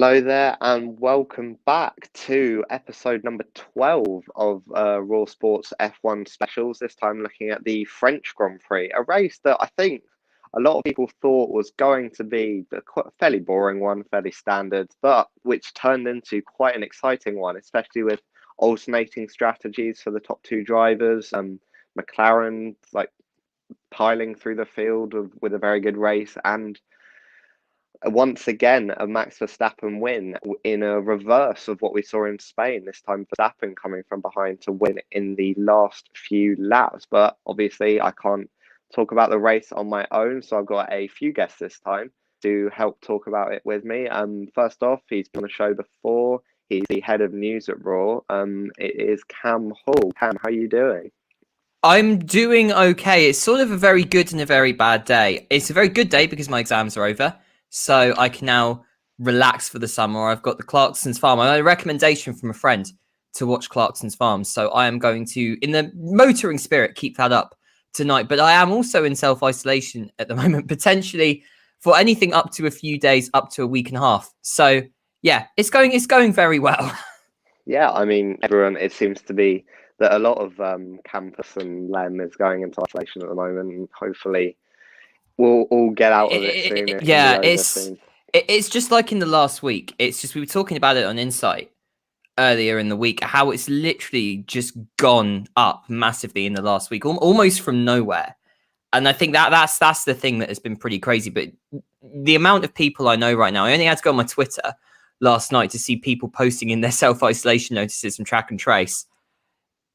Hello there, and welcome back to episode number 12 of Raw Sports F1 specials. This time looking at the French Grand Prix, a race that I think a lot of people thought was going to be a fairly boring one, fairly standard, but which turned into quite an exciting one, especially with alternating strategies for the top two drivers. McLaren piling through the field with a very good race, and once again, a Max Verstappen win in a reverse of what we saw in Spain. This time, Verstappen coming from behind to win in the last few laps. But obviously, I can't talk about the race on my own, so I've got a few guests this time to help talk about it with me. First off, he's been on the show before. He's the head of news at Raw. It is Cam Hall. Cam, how are you doing? I'm doing okay. It's sort of a very good and a very bad day. It's a very good day because my exams are over, so I can now relax for the summer. I've got the Clarkson's Farm. I had a recommendation from a friend to watch Clarkson's Farm, so I am going to, in the motoring spirit, keep that up tonight. But I am also in self-isolation at the moment, potentially for anything up to a few days, up to a week and a half. So yeah, it's going very well. Yeah, I mean, everyone, it seems to be that a lot of campus and Lem is going into isolation at the moment, and hopefully we'll all get out of it soon. It's just like in the last week. It's just we were talking about it on Insight earlier in the week, how it's literally just gone up massively in the last week, almost from nowhere. And I think that's the thing that has been pretty crazy. But the amount of people I know right now, I only had to go on my Twitter last night to see people posting in their self-isolation notices from Track and Trace.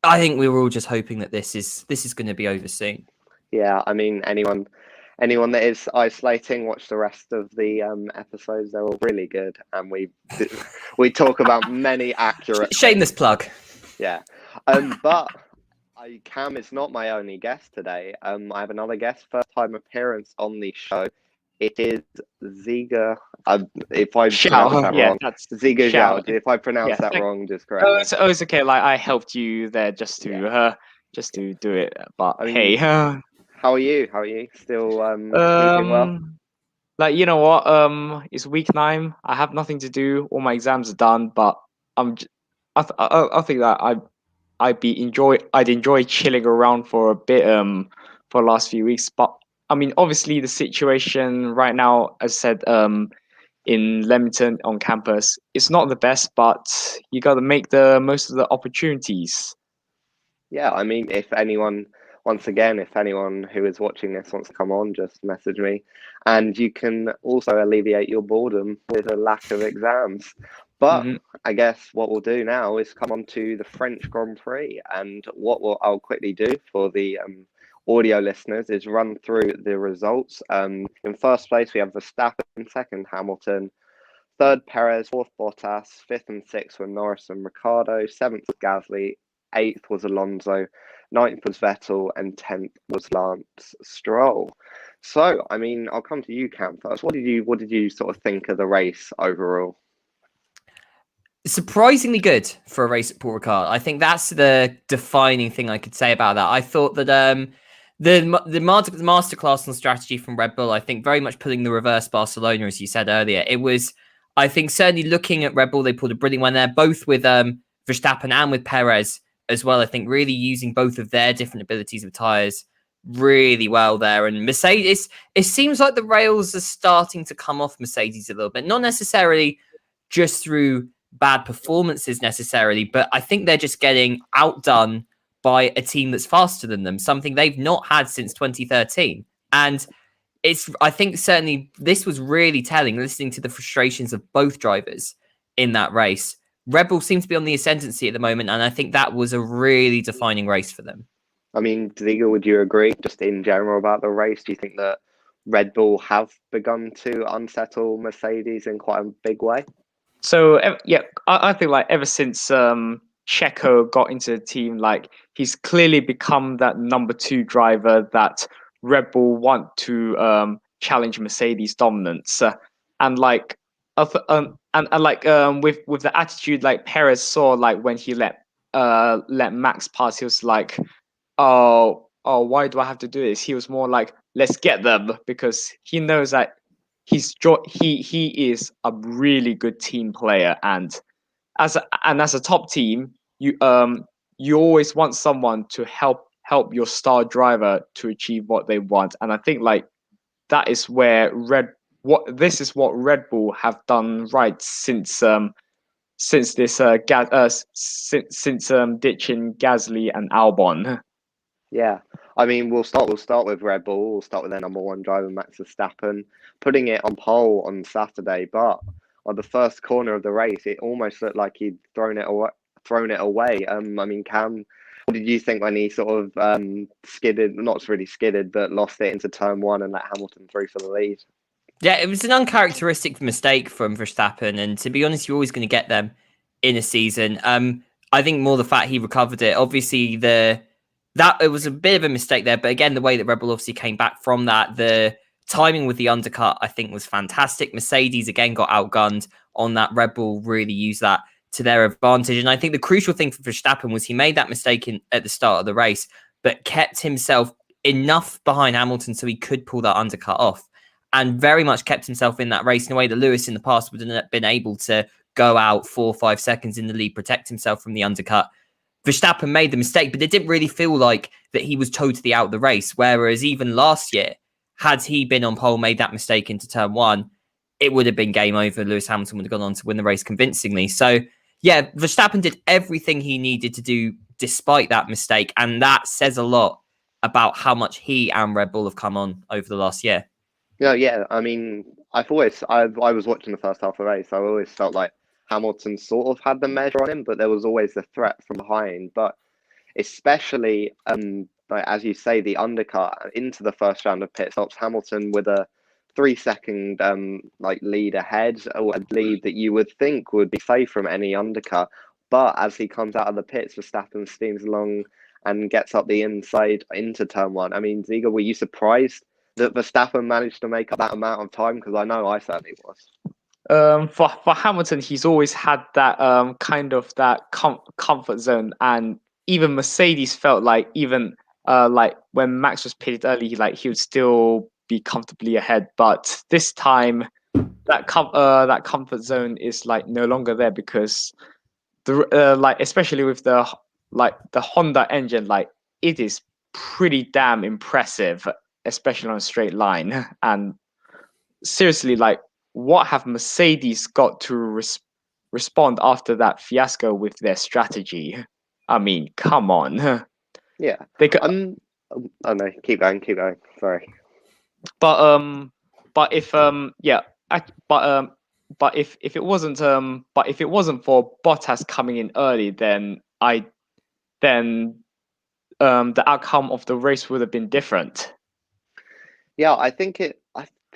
I think we were all just hoping that this is going to be over soon. Yeah, I mean, anyone that is isolating, watch the rest of the episodes. They're all really good, and we talk about many accurate shameless plug. Yeah, but Cam is not my only guest today. I have another guest, first time appearance on the show. It is Zieger. If I pronounce that wrong, that's Zieger Xiao. If I pronounce that wrong, just correct me. It's okay. Like I helped you there just to do it. But I mean, hey, how are you? How are you? Still keeping well? Like, you know what? It's week 9. I have nothing to do. All my exams are done. But I think that I'd enjoy chilling around for a bit for the last few weeks. But I mean, obviously the situation right now, as I said, in Leamington on campus, it's not the best, but you got to make the most of the opportunities. Yeah, I mean, if anyone who is watching this wants to come on, just message me. And you can also alleviate your boredom with a lack of exams. But I guess what we'll do now is come on to the French Grand Prix. And I'll quickly do for the audio listeners is run through the results. In first place, we have Verstappen, second Hamilton, third Perez, fourth Bottas, fifth and sixth were Norris and Ricciardo, seventh was Gasly, eighth was Alonso, ninth was Vettel, and 10th was Lance Stroll. So, I mean, I'll come to you, Cam, first. What did you sort of think of the race overall? Surprisingly good for a race at Paul Ricard. I think that's the defining thing I could say about that. I thought that the masterclass on strategy from Red Bull, I think very much putting the reverse Barcelona, as you said earlier. It was, I think, certainly looking at Red Bull, they pulled a brilliant one there, both with Verstappen and with Perez as well. I think really using both of their different abilities of tyres really well there. And Mercedes, it seems like the rails are starting to come off Mercedes a little bit, not necessarily just through bad performances necessarily, but I think they're just getting outdone by a team that's faster than them, something they've not had since 2013. And I think certainly this was really telling, listening to the frustrations of both drivers in that race. Red Bull seems to be on the ascendancy at the moment, and I think that was a really defining race for them. I mean, Zieger, would you agree, just in general about the race? Do you think that Red Bull have begun to unsettle Mercedes in quite a big way? So, yeah, I think like ever since Checo got into the team, like he's clearly become that number 2 driver that Red Bull want to challenge Mercedes dominance. And like with the attitude like Perez saw, like when he let Max pass, he was like, oh, why do I have to do this? He was more like, let's get them, because he knows that he is a really good team player, and as a top team, you always want someone to help your star driver to achieve what they want, and I think like that is where this is what Red Bull have done right since this since ditching Gasly and Albon. Yeah, I mean, we'll start with Red Bull. We'll start with their number one driver, Max Verstappen, putting it on pole on Saturday. But on the first corner of the race, it almost looked like he'd thrown it away. I mean, Cam, what did you think when he sort of skidded? Not really skidded, but lost it into turn one and let Hamilton through for the lead. Yeah, it was an uncharacteristic mistake from Verstappen, and to be honest, you're always going to get them in a season. I think more the fact he recovered it. Obviously, that it was a bit of a mistake there, but again, the way that Red Bull obviously came back from that, the timing with the undercut, I think, was fantastic. Mercedes again got outgunned on that. Red Bull really used that to their advantage, and I think the crucial thing for Verstappen was he made that mistake at the start of the race, but kept himself enough behind Hamilton so he could pull that undercut off, and very much kept himself in that race in a way that Lewis in the past wouldn't have been able to go out 4 or 5 seconds in the lead, protect himself from the undercut. Verstappen made the mistake, but it didn't really feel like that he was totally out of the race. Whereas even last year, had he been on pole, made that mistake into turn one, it would have been game over. Lewis Hamilton would have gone on to win the race convincingly. So, yeah, Verstappen did everything he needed to do despite that mistake. And that says a lot about how much he and Red Bull have come on over the last year. Yeah. I mean, I was watching the first half of the race. I always felt like Hamilton sort of had the measure on him, but there was always the threat from behind. But especially, like as you say, the undercut into the first round of pit stops, Hamilton with a 3-second like lead ahead, or a lead that you would think would be safe from any undercut. But as he comes out of the pits, Verstappen steams along and gets up the inside into turn one. I mean, Zieger, were you surprised that Verstappen managed to make up that amount of time? Because I know I certainly was. For Hamilton, he's always had that kind of that comfort zone, and even Mercedes felt like even like when Max was pitted early, he would still be comfortably ahead. But this time, that comfort zone is like no longer there, because the like especially with the Honda engine, like it is pretty damn impressive, especially on a straight line. And seriously, like, what have Mercedes got to respond after that fiasco with their strategy? I mean, come on. Yeah. They could. Oh no, keep going. Sorry. But if if it wasn't for Bottas coming in early, then the outcome of the race would have been different. Yeah, I think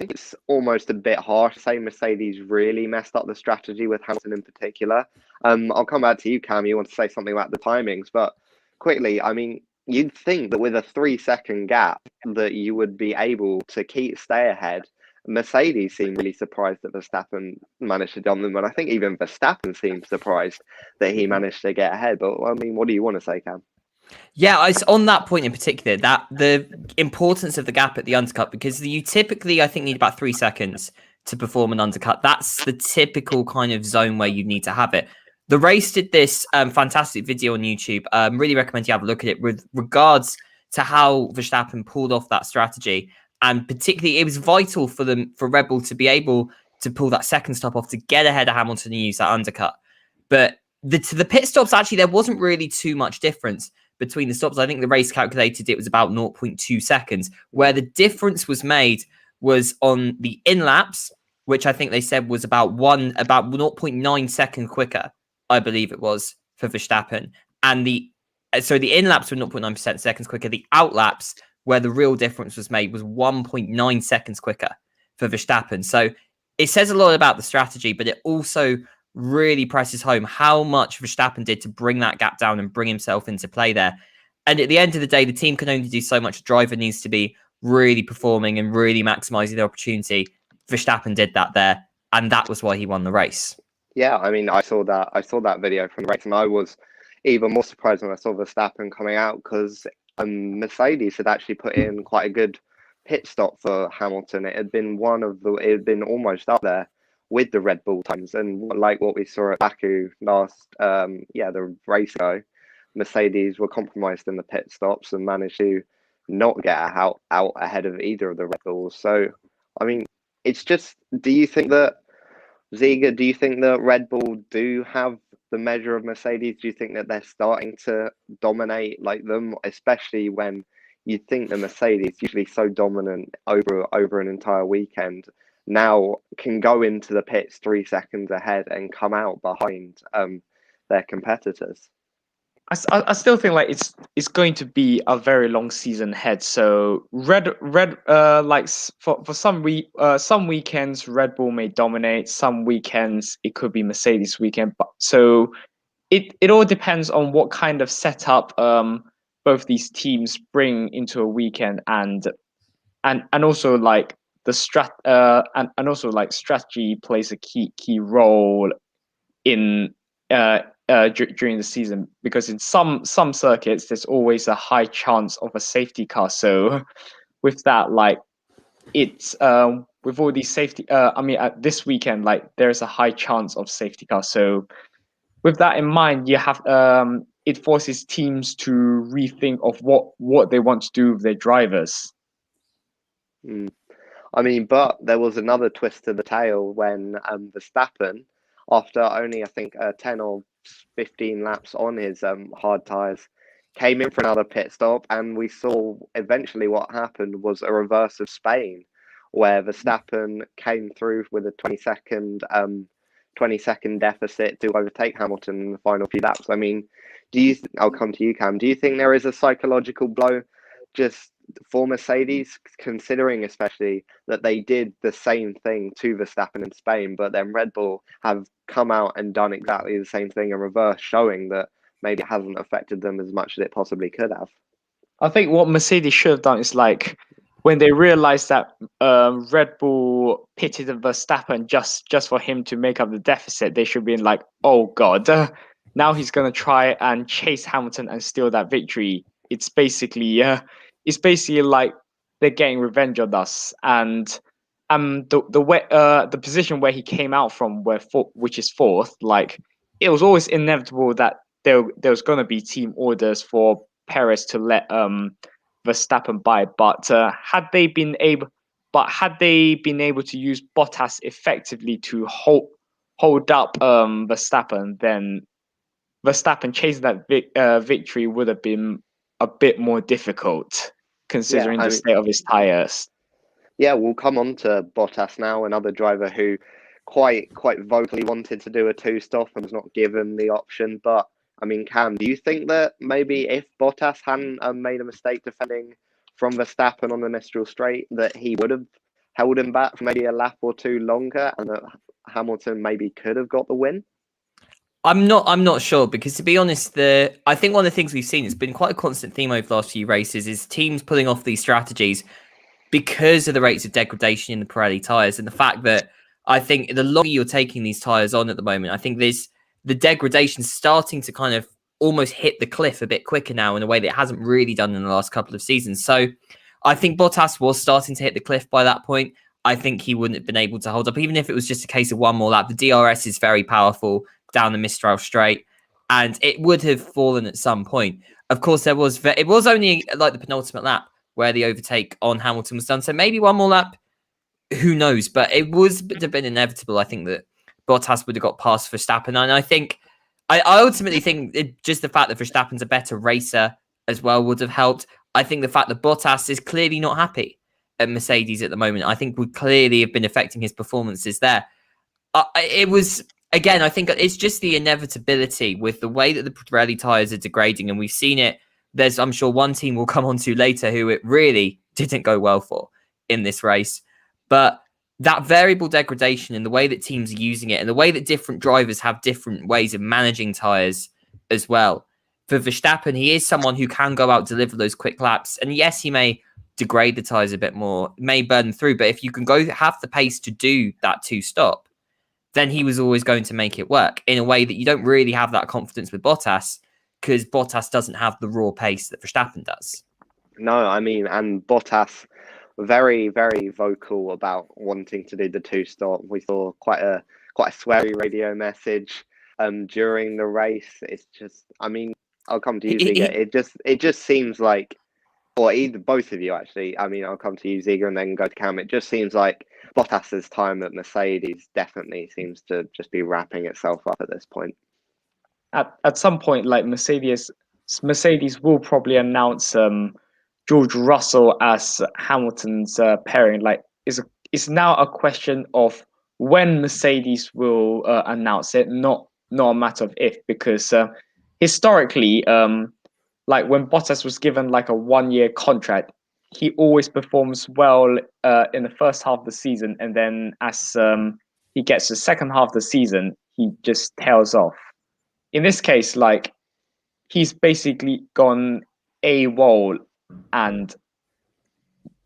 it's almost a bit harsh to say Mercedes really messed up the strategy with Hamilton in particular. I'll come back to you, Cam. You want to say something about the timings, but quickly, I mean, you'd think that with a 3-second gap that you would be able to stay ahead. Mercedes seemed really surprised that Verstappen managed to jump them, and I think even Verstappen seemed surprised that he managed to get ahead. But I mean, what do you want to say, Cam? Yeah, on that point in particular, that the importance of the gap at the undercut, because you typically, I think, need about 3 seconds to perform an undercut. That's the typical kind of zone where you need to have it. The race did this fantastic video on YouTube. Really recommend you have a look at it with regards to how Verstappen pulled off that strategy. And particularly, it was vital for Red Bull to be able to pull that second stop off to get ahead of Hamilton and use that undercut. But to the pit stops, actually, there wasn't really too much difference between the stops. I think the race calculated it was about 0.2 seconds. Where the difference was made was on the in-laps, which I think they said was about 0.9 second quicker, I believe it was, for Verstappen. And the in-laps were 0.9% seconds quicker. The out-laps, where the real difference was made, was 1.9 seconds quicker for Verstappen. So it says a lot about the strategy, but it also really presses home how much Verstappen did to bring that gap down and bring himself into play there. And at the end of the day, the team can only do so much. The driver needs to be really performing and really maximizing the opportunity. Verstappen did that there, and that was why he won the race. Yeah, I mean, I saw that video from the race, and I was even more surprised when I saw Verstappen coming out, because Mercedes had actually put in quite a good pit stop for Hamilton, it had been almost up there with the Red Bull times, and like what we saw at Baku last, the race ago, Mercedes were compromised in the pit stops and managed to not get out ahead of either of the Red Bulls. So, I mean, it's just, do you think that Red Bull do have the measure of Mercedes? Do you think that they're starting to dominate like them, especially when you think the Mercedes, usually so dominant over an entire weekend, now can go into the pits 3 seconds ahead and come out behind their competitors? I still think like it's going to be a very long season ahead. So for some weekends Red Bull may dominate. Some weekends it could be Mercedes weekend. But so it all depends on what kind of setup both these teams bring into a weekend, and also like and also like strategy plays a key role in during the season, because in some circuits there's always a high chance of a safety car. So with that, like it's with all these safety at this weekend, like there's a high chance of safety car. So with that in mind, you have it forces teams to rethink of what they want to do with their drivers. I mean, but there was another twist to the tail when Verstappen, after only I think 10 or 15 laps on his hard tyres, came in for another pit stop, and we saw eventually what happened was a reverse of Spain, where Verstappen came through with a 20-second deficit to overtake Hamilton in the final few laps. I mean, I'll come to you, Cam. Do you think there is a psychological blow just for Mercedes, considering especially that they did the same thing to Verstappen in Spain, but then Red Bull have come out and done exactly the same thing in reverse, showing that maybe it hasn't affected them as much as it possibly could have? I think what Mercedes should have done is, like, when they realized that Red Bull pitted Verstappen just for him to make up the deficit, they should have been like, oh God, now he's going to try and chase Hamilton and steal that victory. It's basically like they're getting revenge on us. And the position where he came out from, which is fourth, like, it was always inevitable that there was going to be team orders for Perez to let Verstappen by. But had they been able to use Bottas effectively to hold up Verstappen, then Verstappen chasing that victory would have been a bit more difficult, considering the state of his tyres. Yeah, we'll come on to Bottas now, another driver who quite vocally wanted to do a two-stop and was not given the option. But, I mean, Cam, do you think that maybe if Bottas hadn't made a mistake defending from Verstappen on the Mistral Straight, that he would have held him back for maybe a lap or two longer, and that Hamilton maybe could have got the win? I'm not sure, because, to be honest, I think one of the things we've seen, it's been quite a constant theme over the last few races, is teams pulling off these strategies because of the rates of degradation in the Pirelli tyres, and the fact that I think the longer you're taking these tyres on at the moment, I think the degradation starting to kind of almost hit the cliff a bit quicker now in a way that it hasn't really done in the last couple of seasons. So I think Bottas was starting to hit the cliff by that point. I think he wouldn't have been able to hold up, even if it was just a case of one more lap. The DRS is very powerful down the Mistral Straight, and it would have fallen at some point. Of course, it was only like the penultimate lap where the overtake on Hamilton was done. So maybe one more lap, who knows? But it would have been inevitable, I think, that Bottas would have got past Verstappen. And I ultimately think just the fact that Verstappen's a better racer as well would have helped. I think the fact that Bottas is clearly not happy at Mercedes at the moment, I think would clearly have been affecting his performances there. It was, again, I think it's just the inevitability with the way that the Pirelli tyres are degrading, and we've seen it. There's, I'm sure, one team we'll come on to later who it really didn't go well for in this race. But that variable degradation and the way that teams are using it, and the way that different drivers have different ways of managing tyres as well. For Verstappen, he is someone who can go out, deliver those quick laps. And yes, he may degrade the tyres a bit more, may burn them through. But if you can have the pace to do that two-stop, then he was always going to make it work in a way that you don't really have that confidence with Bottas, because Bottas doesn't have the raw pace that Verstappen does. No, I mean, and Bottas very, very vocal about wanting to do the two-stop. We saw quite a sweary radio message during the race. It's just, I mean, I'll come to you, Zieger. It just seems like, or either both of you actually. I mean, I'll come to you, Zieger, and then go to Cam. It just seems like Bottas's time at Mercedes definitely seems to just be wrapping itself up at this point. At some point, like Mercedes will probably announce George Russell as Hamilton's pairing. Like, it's now a question of when Mercedes will announce it, not a matter of if, because historically, like when Bottas was given like a 1-year contract, he always performs well in the first half of the season, and then as he gets the second half of the season, he just tails off. In this case, like, he's basically gone AWOL, and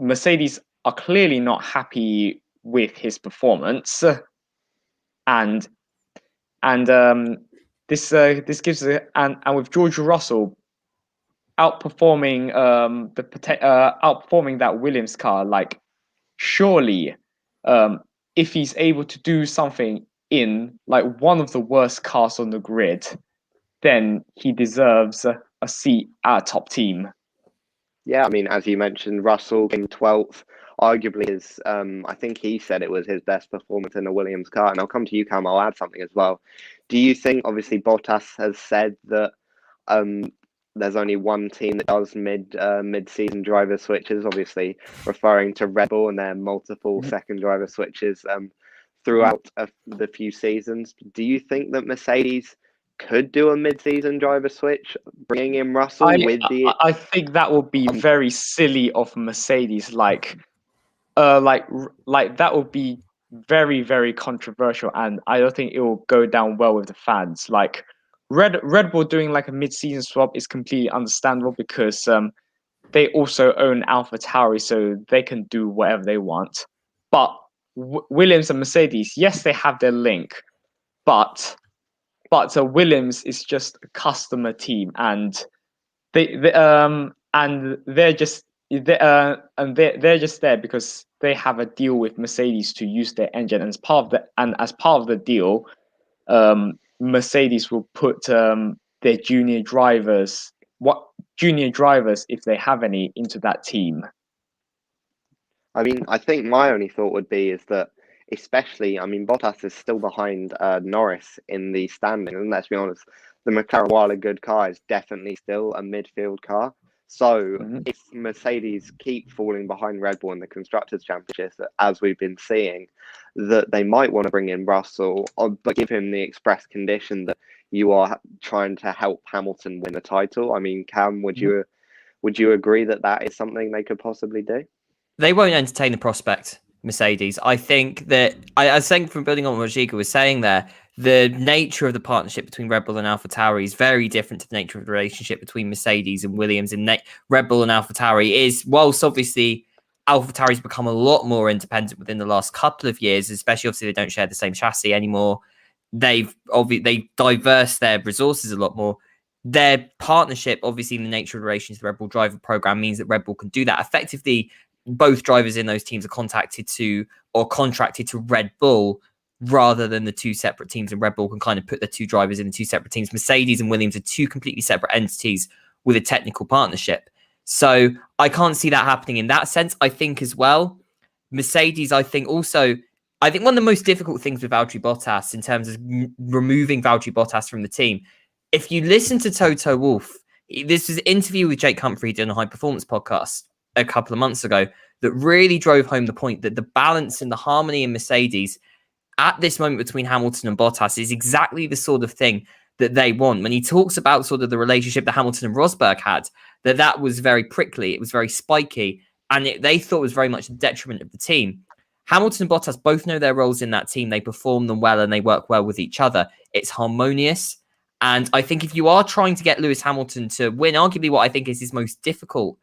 Mercedes are clearly not happy with his performance, and this gives and with George Russell outperforming outperforming that Williams car, like, surely if he's able to do something in like one of the worst cars on the grid, then he deserves a seat at a top team. Yeah, I mean, as you mentioned, Russell came 12th. Arguably, I think he said it was his best performance in a Williams car. And I'll come to you, Cam. I'll add something as well. Do you think, obviously, Bottas has said that there's only one team that does mid-season driver switches, obviously referring to Red Bull and their multiple second driver switches throughout the few seasons. Do you think that Mercedes could do a mid-season driver switch, bringing in Russell I think that would be very silly of Mercedes. Like that would be very, very controversial, and I don't think it will go down well with the fans. Like, Red Bull doing like a mid-season swap is completely understandable because they also own AlphaTauri, so they can do whatever they want. But Williams and Mercedes, yes, they have their link, but Williams is just a customer team, and they're just there because they have a deal with Mercedes to use their engine, and as part of the deal, Mercedes will put their junior drivers, if they have any, into that team. I mean, I think my only thought would be is that, especially, I mean, Bottas is still behind Norris in the standing, and let's be honest, the McLaren, while a good car, is definitely still a midfield car. So if Mercedes keep falling behind Red Bull in the Constructors' Championship, as we've been seeing, that they might want to bring in Russell, but give him the express condition that you are trying to help Hamilton win the title. I mean, Cam, would you agree that is something they could possibly do? They won't entertain the prospect, Mercedes. I think that, I think, from building on what Zieger was saying there, the nature of the partnership between Red Bull and AlphaTauri is very different to the nature of the relationship between Mercedes and Williams. And Red Bull and AlphaTauri is, whilst obviously AlphaTauri's become a lot more independent within the last couple of years, especially obviously they don't share the same chassis anymore. They diverse their resources a lot more. Their partnership, obviously, in the nature of the relation to the Red Bull driver program, means that Red Bull can do that effectively. Both drivers in those teams are contracted to Red Bull rather than the two separate teams, and Red Bull can kind of put the two drivers in the two separate teams. Mercedes and Williams are two completely separate entities with a technical partnership. So I can't see that happening in that sense. I think as well, Mercedes, I think one of the most difficult things with Valtteri Bottas in terms of removing Valtteri Bottas from the team, if you listen to Toto Wolff, this was an interview with Jake Humphrey doing a high performance podcast a couple of months ago that really drove home the point that the balance and the harmony in Mercedes at this moment between Hamilton and Bottas is exactly the sort of thing that they want. When he talks about sort of the relationship that Hamilton and Rosberg had, that was very prickly, it was very spiky, and they thought was very much a detriment of the team. Hamilton and Bottas both know their roles in that team. They perform them well and they work well with each other. It's harmonious. And I think if you are trying to get Lewis Hamilton to win, arguably what I think is his most difficult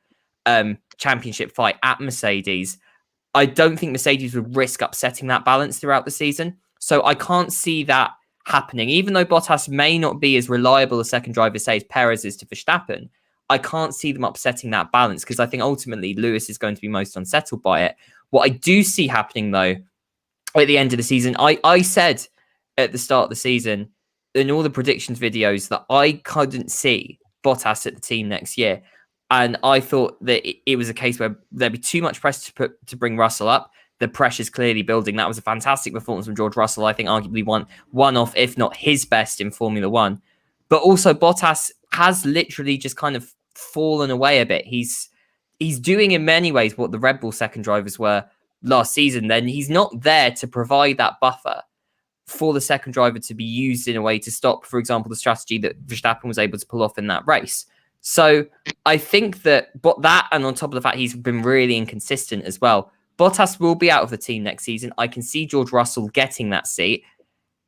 championship fight at Mercedes, I don't think Mercedes would risk upsetting that balance throughout the season. So I can't see that happening. Even though Bottas may not be as reliable a second driver, say, as Perez is to Verstappen, I can't see them upsetting that balance because I think ultimately Lewis is going to be most unsettled by it. What I do see happening though, at the end of the season, I said at the start of the season in all the predictions videos that I couldn't see Bottas at the team next year. And I thought that it was a case where there'd be too much pressure to bring Russell up. The pressure's clearly building. That was a fantastic performance from George Russell. I think arguably one of, if not his best in Formula One. But also Bottas has literally just kind of fallen away a bit. He's doing in many ways what the Red Bull second drivers were last season. Then he's not there to provide that buffer for the second driver to be used in a way to stop, for example, the strategy that Verstappen was able to pull off in that race. So I think that and on top of the fact he's been really inconsistent as well, Bottas will be out of the team next season. I can see George Russell getting that seat.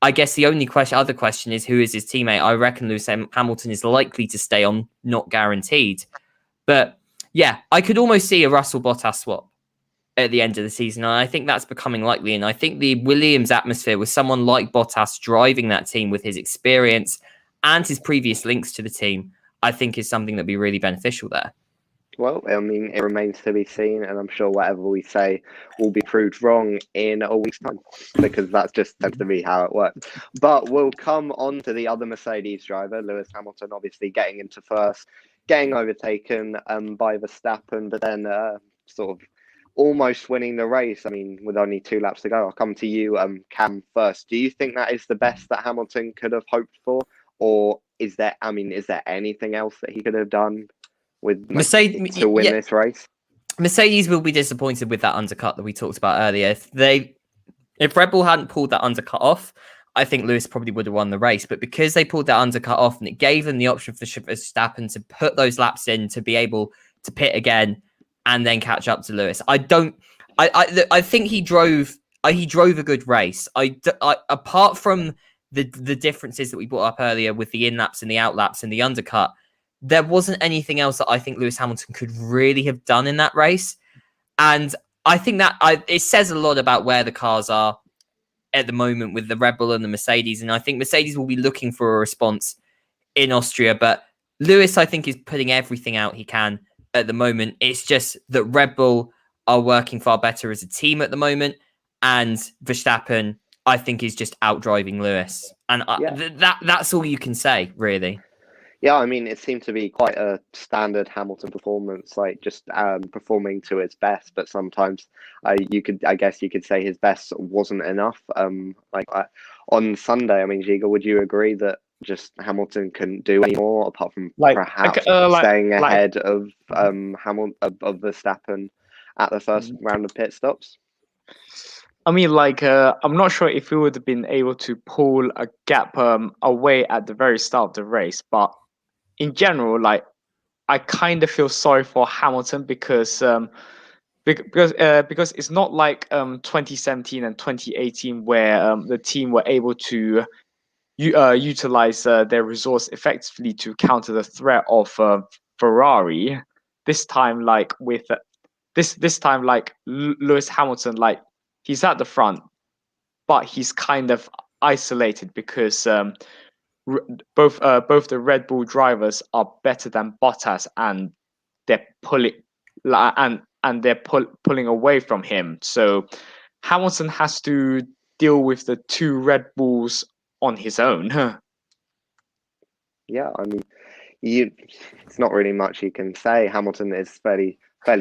I guess the only other question is who is his teammate? I reckon Lewis Hamilton is likely to stay on, not guaranteed. But yeah, I could almost see a Russell-Bottas swap at the end of the season. And I think that's becoming likely. And I think the Williams atmosphere with someone like Bottas driving that team with his experience and his previous links to the team, I think is something that'd be really beneficial there. Well, I mean, it remains to be seen, and I'm sure whatever we say will be proved wrong in a week's time, because that's just tends to be how it works. But we'll come on to the other Mercedes driver, Lewis Hamilton, obviously getting into first, getting overtaken by Verstappen, but then sort of almost winning the race. I mean, with only 2 laps to go. I'll come to you, Cam, first. Do you think that is the best that Hamilton could have hoped for, or is there anything else that he could have done with Mercedes to win this race? Mercedes will be disappointed with that undercut that we talked about earlier. If Red Bull hadn't pulled that undercut off, I think Lewis probably would have won the race. But because they pulled that undercut off and it gave them the option for Verstappen to put those laps in to be able to pit again and then catch up to Lewis, I think he drove a good race. Apart from the differences that we brought up earlier with the in laps and the out laps and the undercut, there wasn't anything else that I think Lewis Hamilton could really have done in that race. And I think that it says a lot about where the cars are at the moment with the Red Bull and the Mercedes. And I think Mercedes will be looking for a response in Austria. But Lewis, I think, is putting everything out he can at the moment. It's just that Red Bull are working far better as a team at the moment. And Verstappen, I think, is just outdriving Lewis. And that's all you can say, really. Yeah, I mean, it seemed to be quite a standard Hamilton performance, like just performing to his best. But sometimes I guess you could say his best wasn't enough. On Sunday, I mean, Zieger, would you agree that just Hamilton couldn't do any more apart from perhaps staying ahead of Verstappen at the first round of pit stops? I mean, I'm not sure if he would have been able to pull a gap away at the very start of the race, but in general, I kind of feel sorry for Hamilton because it's not like 2017 and 2018 where the team were able to utilize their resource effectively to counter the threat of Ferrari. This time, Lewis Hamilton, he's at the front, but he's kind of isolated because both the Red Bull drivers are better than Bottas, and they're pulling pulling away from him. So Hamilton has to deal with the 2 Red Bulls on his own. Yeah, I mean, it's not really much you can say. Hamilton is fairly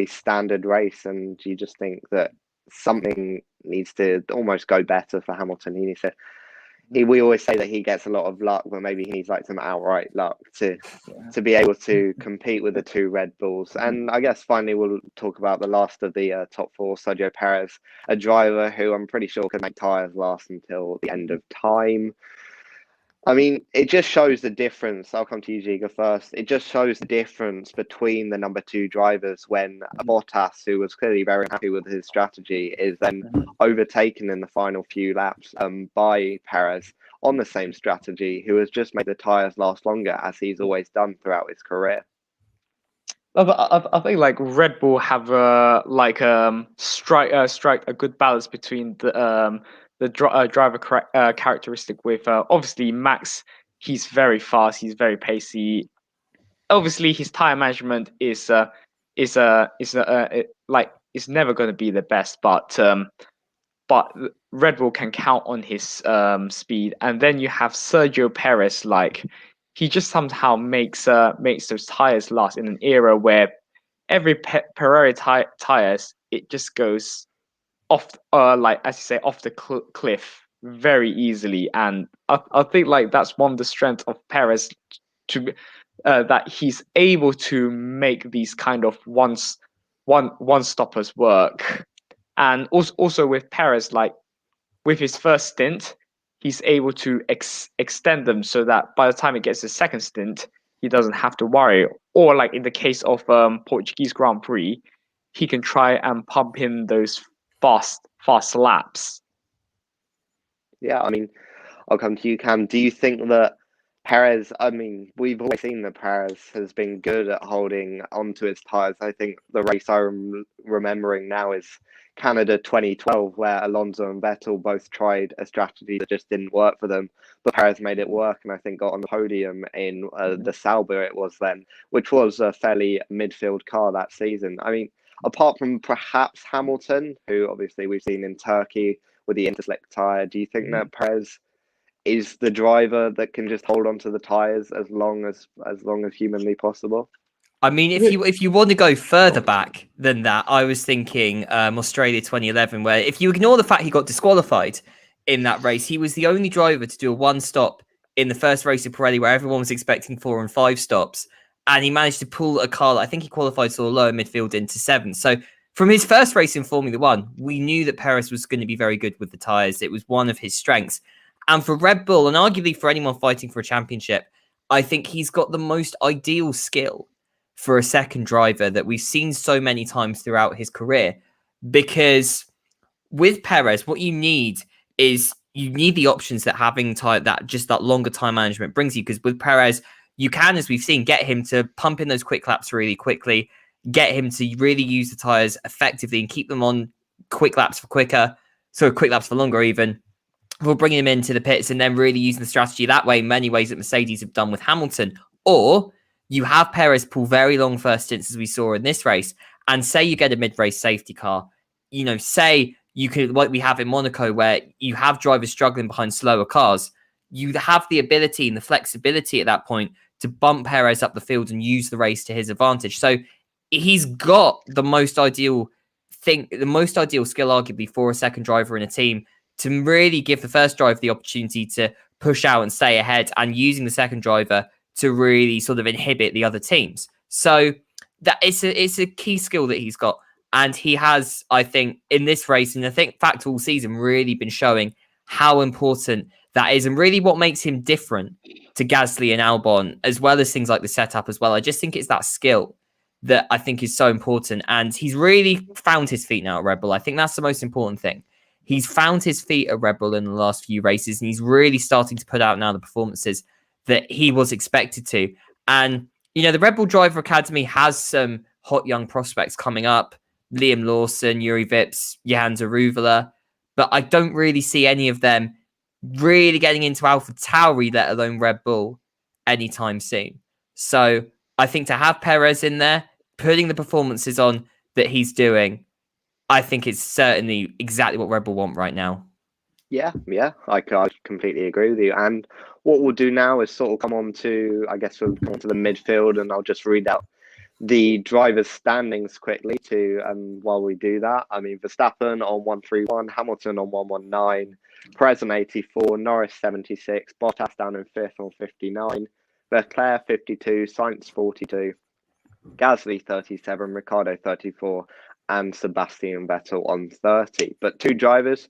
standard race, and you just think that something needs to almost go better for Hamilton. He needs to. We always say that he gets a lot of luck, but maybe he needs some outright luck to be able to compete with the 2 Red Bulls. And I guess finally we'll talk about the last of the top 4, Sergio Perez, a driver who I'm pretty sure can make tyres last until the end of time. I mean, it just shows the difference. I'll come to you, Zieger, first. It just shows the difference between the number 2 drivers when Bottas, who was clearly very happy with his strategy, is then overtaken in the final few laps by Perez on the same strategy, who has just made the tyres last longer, as he's always done throughout his career. I think Red Bull have strike a good balance between the driver characteristic with obviously Max. He's very fast, he's very pacey, obviously his tire management is like it's never going to be the best, but Red Bull can count on his speed. And then you have Sergio Perez, like he just somehow makes those tires last in an era where every Ferrari tires, it just goes off, like as you say, off the cliff very easily. And I think like that's one of the strengths of Perez, to that he's able to make these kind of one stoppers work. And also with Perez, like with his first stint, he's able to extend them so that by the time it gets his second stint, he doesn't have to worry. Or like in the case of Portuguese Grand Prix, he can try and pump in those fast laps. Yeah, I mean, I'll come to you, Cam. Do you think that Perez, I mean, we've always seen that Perez has been good at holding onto his tyres. I think the race I'm remembering now is Canada 2012, where Alonso and Vettel both tried a strategy that just didn't work for them, but Perez made it work and I think got on the podium in the Sauber it was then, which was a fairly midfield car that season. I mean, apart from perhaps Hamilton, who obviously we've seen in Turkey with the Interslick tyre, do you think that Perez is the driver that can just hold on to the tyres as long as humanly possible? I mean, if you want to go further back than that, I was thinking Australia 2011, where if you ignore the fact he got disqualified in that race, he was the only driver to do a one stop in the first race of Pirelli, where everyone was expecting 4 and 5 stops, and he managed to pull a car that I think he qualified sort of lower midfield into 7th. So from his first race in Formula One, we knew that Perez was going to be very good with the tyres. It was one of his strengths. And for Red Bull, and arguably for anyone fighting for a championship, I think he's got the most ideal skill for a second driver that we've seen so many times throughout his career. Because with Perez, what you need is the options that having that longer time management brings you. Because with Perez, you can, as we've seen, get him to pump in those quick laps really quickly, get him to really use the tyres effectively and keep them on quick laps for longer even. We're bringing him into the pits and then really using the strategy that way in many ways that Mercedes have done with Hamilton. Or you have Perez pull very long first stints, as we saw in this race, and say you get a mid-race safety car, say you could, like we have in Monaco, where you have drivers struggling behind slower cars, you have the ability and the flexibility at that point to bump Perez up the field and use the race to his advantage. So he's got the most ideal skill arguably for a second driver in a team, to really give the first driver the opportunity to push out and stay ahead, and using the second driver to really sort of inhibit the other teams. So that it's a key skill that he's got. And he has, I think, in this race, and I think fact all season, really been showing how important that is, and really what makes him different to Gasly and Albon, as well as things like the setup as well. I just think it's that skill that I think is so important. And he's really found his feet now at Red Bull. I think that's the most important thing. He's found his feet at Red Bull in the last few races, and he's really starting to put out now the performances that he was expected to. And, the Red Bull Driver Academy has some hot young prospects coming up. Liam Lawson, Yuri Vips, Johan Zaruvula. But I don't really see any of them really getting into AlphaTauri, let alone Red Bull, anytime soon. So I think to have Perez in there, putting the performances on that he's doing, I think it's certainly exactly what Red Bull want right now. Yeah, I completely agree with you. And what we'll do now is sort of come on to the midfield, and I'll just read out the drivers' standings quickly while we do that. I mean, Verstappen on 131, Hamilton on 119, Perez on 84, Norris 76, Bottas down in 5th on 59, Leclerc 52, Sainz 42, Gasly 37, Ricciardo 34, and Sebastian Vettel on 30. But two drivers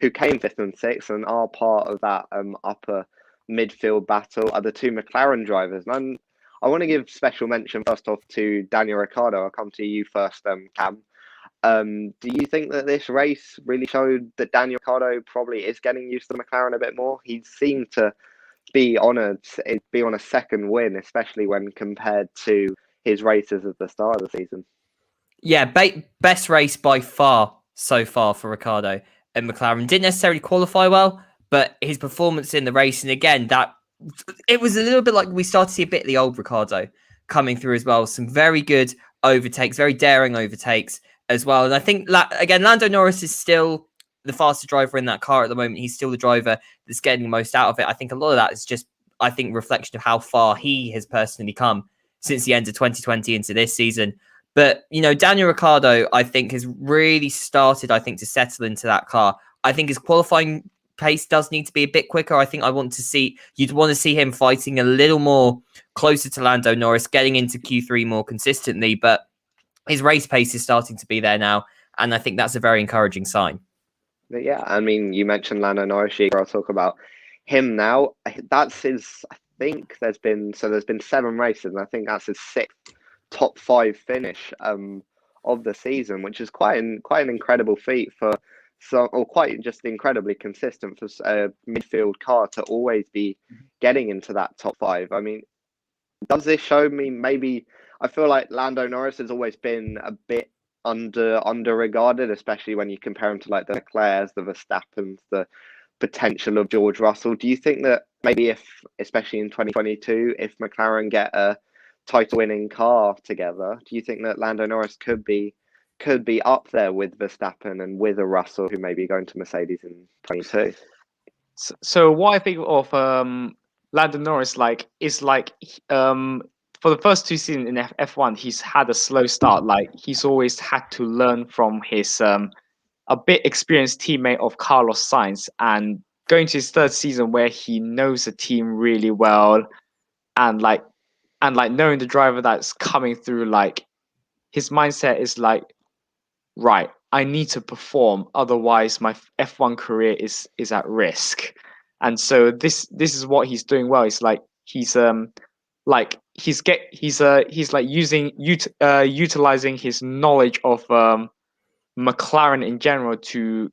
who came 5th and 6th and are part of that upper midfield battle are the two McLaren drivers. And I want to give special mention first off to Daniel Ricciardo. I'll come to you first, Cam. Do you think that this race really showed that Daniel Ricciardo probably is getting used to the McLaren a bit more? He seemed to be on a second win, especially when compared to his races at the start of the season. Yeah, best race by far so far for Ricciardo and McLaren. Didn't necessarily qualify well, but his performance in the race, and again, that it was a little bit like we started to see a bit of the old Ricciardo coming through as well. Some very good overtakes, very daring overtakes as well. And I think, again, Lando Norris is still the fastest driver in that car at the moment. He's still the driver that's getting the most out of it. I think a lot of that is just, I think, reflection of how far he has personally come since the end of 2020 into this season. But, Daniel Ricciardo, I think, has really started, to settle into that car. I think his qualifying pace does need to be a bit quicker. I think you'd want to see him fighting a little more closer to Lando Norris, getting into Q3 more consistently. But his race pace is starting to be there now. And I think that's a very encouraging sign. Yeah, I mean, you mentioned Lando Norris, Zieger. I'll talk about him now. That's his, I think there's been 7 races, and I think that's his 6th top 5 finish of the season, which is quite an incredible feat or quite just incredibly consistent for a midfield car to always be getting into that top 5. I mean, does this show me maybe? I feel like Lando Norris has always been a bit under regarded, especially when you compare him to like the Leclercs, the Verstappens, the potential of George Russell. Do you think that maybe especially in 2022, if McLaren get a title-winning car together, do you think that Lando Norris could be up there with Verstappen and with a Russell who may be going to Mercedes in 22? So what I think of Lando Norris is for the first 2 seasons in F1, he's had a slow start. Like, he's always had to learn from his a bit experienced teammate of Carlos Sainz, and going to his 3rd season where he knows the team really well, and knowing the driver that's coming through, like, his mindset is like, right, I need to perform, otherwise my F1 career is at risk. And so this is what he's doing well. It's like he's utilizing his knowledge of McLaren in general to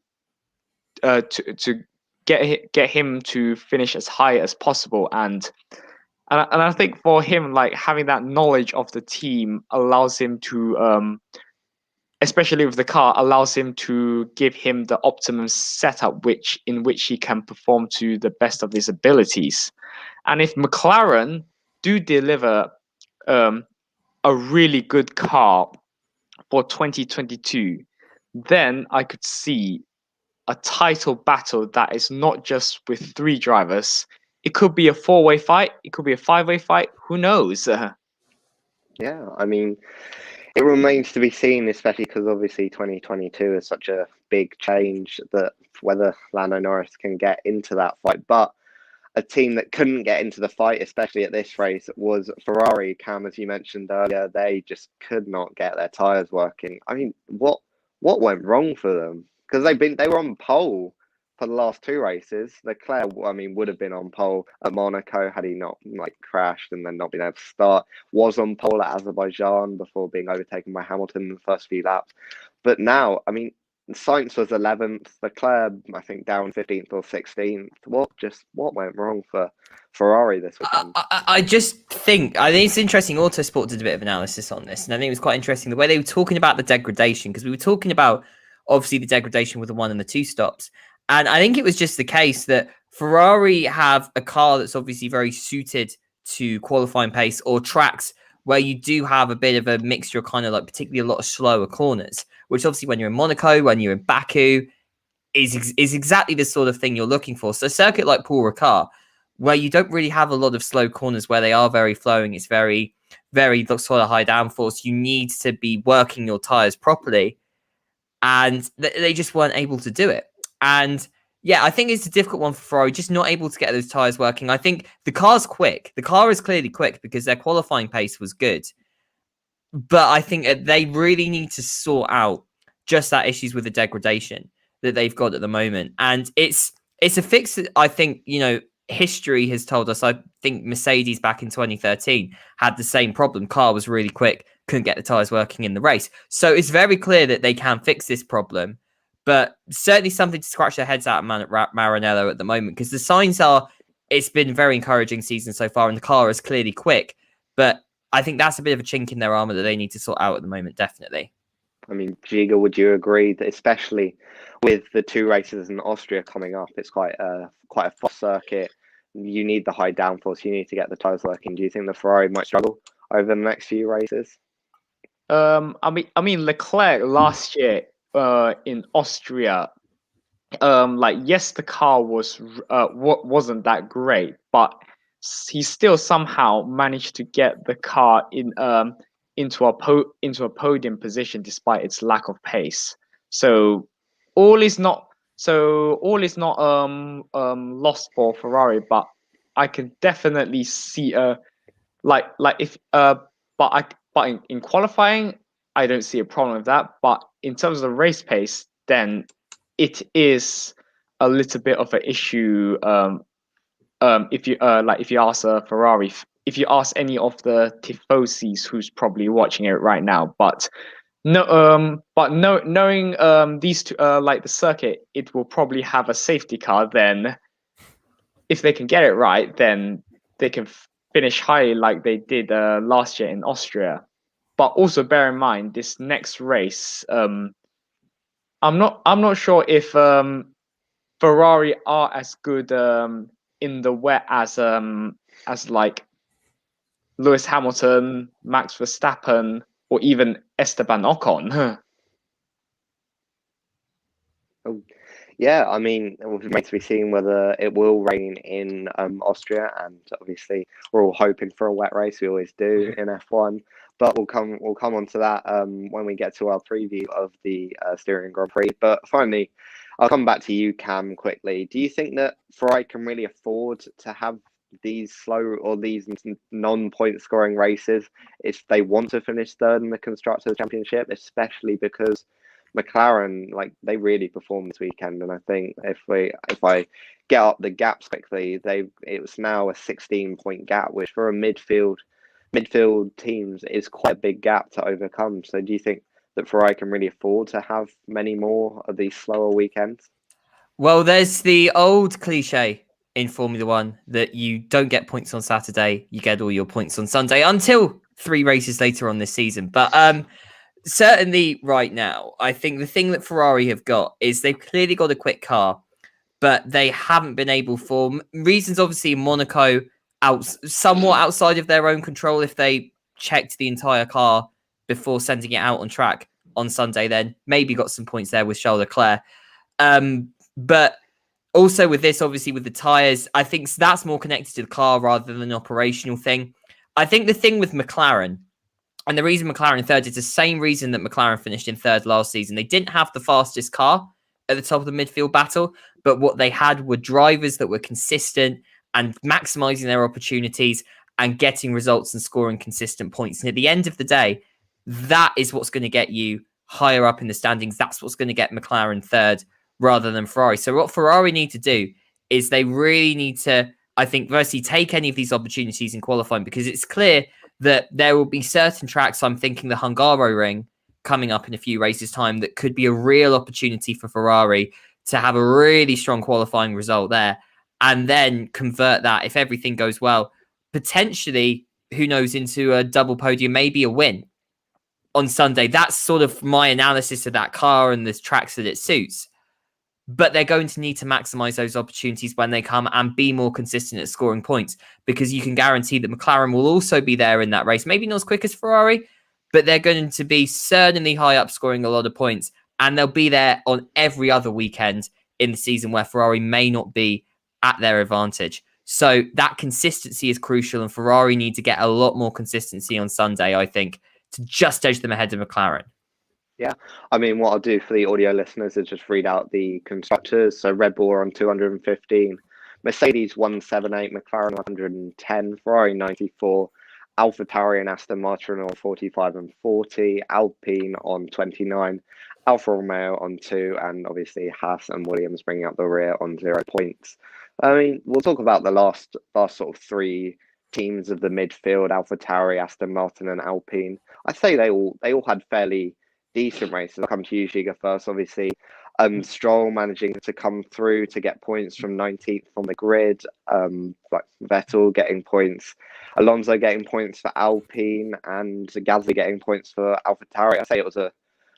get him to finish as high as possible. And I think for him, like, having that knowledge of the team allows him to, especially with the car, allows him to give him the optimum setup in which he can perform to the best of his abilities. And if McLaren do deliver a really good car for 2022, then I could see a title battle that is not just with 3 drivers. It could be a 4-way fight. It could be a 5-way fight. Who knows? Yeah, I mean, it remains to be seen, especially because obviously 2022 is such a big change, that whether Lando Norris can get into that fight. But a team that couldn't get into the fight, especially at this race, was Ferrari. Cam, as you mentioned earlier, they just could not get their tyres working. I mean, what went wrong for them? Because they were on pole for the last 2 races. Leclerc, I mean, would have been on pole at Monaco had he not crashed and then not been able to start. Was on pole at Azerbaijan before being overtaken by Hamilton in the first few laps. But now, I mean, Sainz was 11th. Leclerc, I think, down 15th or 16th. What went wrong for Ferrari this weekend? I think it's interesting. Autosport did a bit of analysis on this, and I think it was quite interesting the way they were talking about the degradation, because we were talking about obviously the degradation with the 1 and the 2 stops. And I think it was just the case that Ferrari have a car that's obviously very suited to qualifying pace or tracks where you do have a bit of a mixture of kind of like particularly a lot of slower corners, which obviously when you're in Monaco, when you're in Baku, is exactly the sort of thing you're looking for. So a circuit like Paul Ricard, where you don't really have a lot of slow corners where they are very flowing, it's very, very sort of high downforce. You need to be working your tyres properly. And they just weren't able to do it. And yeah, I think it's a difficult one for Ferrari, just not able to get those tyres working. I think the car's quick. The car is clearly quick because their qualifying pace was good. But I think they really need to sort out just that issues with the degradation that they've got at the moment. And it's a fix that I think, history has told us. I think Mercedes back in 2013 had the same problem. Car was really quick, couldn't get the tyres working in the race. So it's very clear that they can fix this problem. But certainly something to scratch their heads out of Maranello at the moment, because the signs are it's been a very encouraging season so far, and the car is clearly quick. But I think that's a bit of a chink in their armour that they need to sort out at the moment, definitely. I mean, Zieger, would you agree that especially with the 2 races in Austria coming up, it's quite a fast circuit. You need the high downforce. You need to get the tyres working. Do you think the Ferrari might struggle over the next few races? I mean, Leclerc last year, in Austria, yes, the car wasn't that great, but he still somehow managed to get the car into a podium position despite its lack of pace. So all is not lost for Ferrari, but I can definitely see if in qualifying I don't see a problem with that, but in terms of the race pace, then it is a little bit of an issue. If you ask Ferrari, if you ask any of the tifosis who's probably watching it right now, but knowing these two, the circuit, it will probably have a safety car. Then, if they can get it right, then they can finish high like they did last year in Austria. But also bear in mind this next race. I'm not sure if Ferrari are as good in the wet as like Lewis Hamilton, Max Verstappen, or even Esteban Ocon. Oh, yeah, I mean, it remains to be seen whether it will rain in Austria, and obviously we're all hoping for a wet race. We always do in F1, but we'll come on to that when we get to our preview of the Styrian Grand Prix. But finally, I'll come back to you, Cam, quickly. Do you think that Ferrari can really afford to have these slow or these non-point scoring races if they want to finish third in the Constructors' Championship, especially because McLaren, like, they really performed this weekend, and I think if I get up the gaps quickly, it was now a 16-point gap, which for a midfield teams is quite a big gap to overcome. So do you think that Ferrari can really afford to have many more of these slower weekends? Well, there's the old cliche in Formula One that you don't get points on Saturday, you get all your points on Sunday until 3 races later on this season. But certainly right now, I think the thing that Ferrari have got is they've clearly got a quick car, but they haven't been able, for reasons obviously in Monaco, somewhat outside of their own control. If they checked the entire car before sending it out on track on Sunday, then maybe got some points there with Charles Leclerc. But also with this, obviously with the tyres, I think that's more connected to the car rather than an operational thing. I think the thing with McLaren, and the reason McLaren third is the same reason that McLaren finished in third last season. They didn't have the fastest car at the top of the midfield battle, but what they had were drivers that were consistent and maximising their opportunities and getting results and scoring consistent points. And at the end of the day, that is what's going to get you higher up in the standings. That's what's going to get McLaren third rather than Ferrari. So what Ferrari need to do is they really need to, I think, firstly, take any of these opportunities in qualifying, because it's clear that there will be certain tracks, I'm thinking the Hungaroring coming up in a few races' time, that could be a real opportunity for Ferrari to have a really strong qualifying result there, and then convert that, if everything goes well, potentially, who knows, into a double podium, maybe a win on Sunday. That's sort of my analysis of that car and the tracks that it suits. But they're going to need to maximize those opportunities when they come and be more consistent at scoring points, because you can guarantee that McLaren will also be there in that race. Maybe not as quick as Ferrari, but they're going to be certainly high up, scoring a lot of points. And they'll be there on every other weekend in the season where Ferrari may not be at their advantage. So that consistency is crucial, and Ferrari need to get a lot more consistency on Sunday, I think, to just edge them ahead of McLaren. Yeah, I mean, what I'll do for the audio listeners is just read out the constructors. So Red Bull are on 215, Mercedes 178, McLaren 110, Ferrari 94, AlphaTauri and Aston Martin on 45 and 40, Alpine on 29, Alfa Romeo on 2, and obviously Haas and Williams bringing up the rear on 0 points. I mean, we'll talk about the last sort of 3 teams of the midfield: AlphaTauri, Aston Martin, and Alpine. I'd say they all had fairly decent races. I'll come to you, Zieger, first. Obviously, Stroll managing to come through to get points from 19th on the grid. Like Vettel getting points, Alonso getting points for Alpine, and Gasly getting points for AlphaTauri. I'd say it was a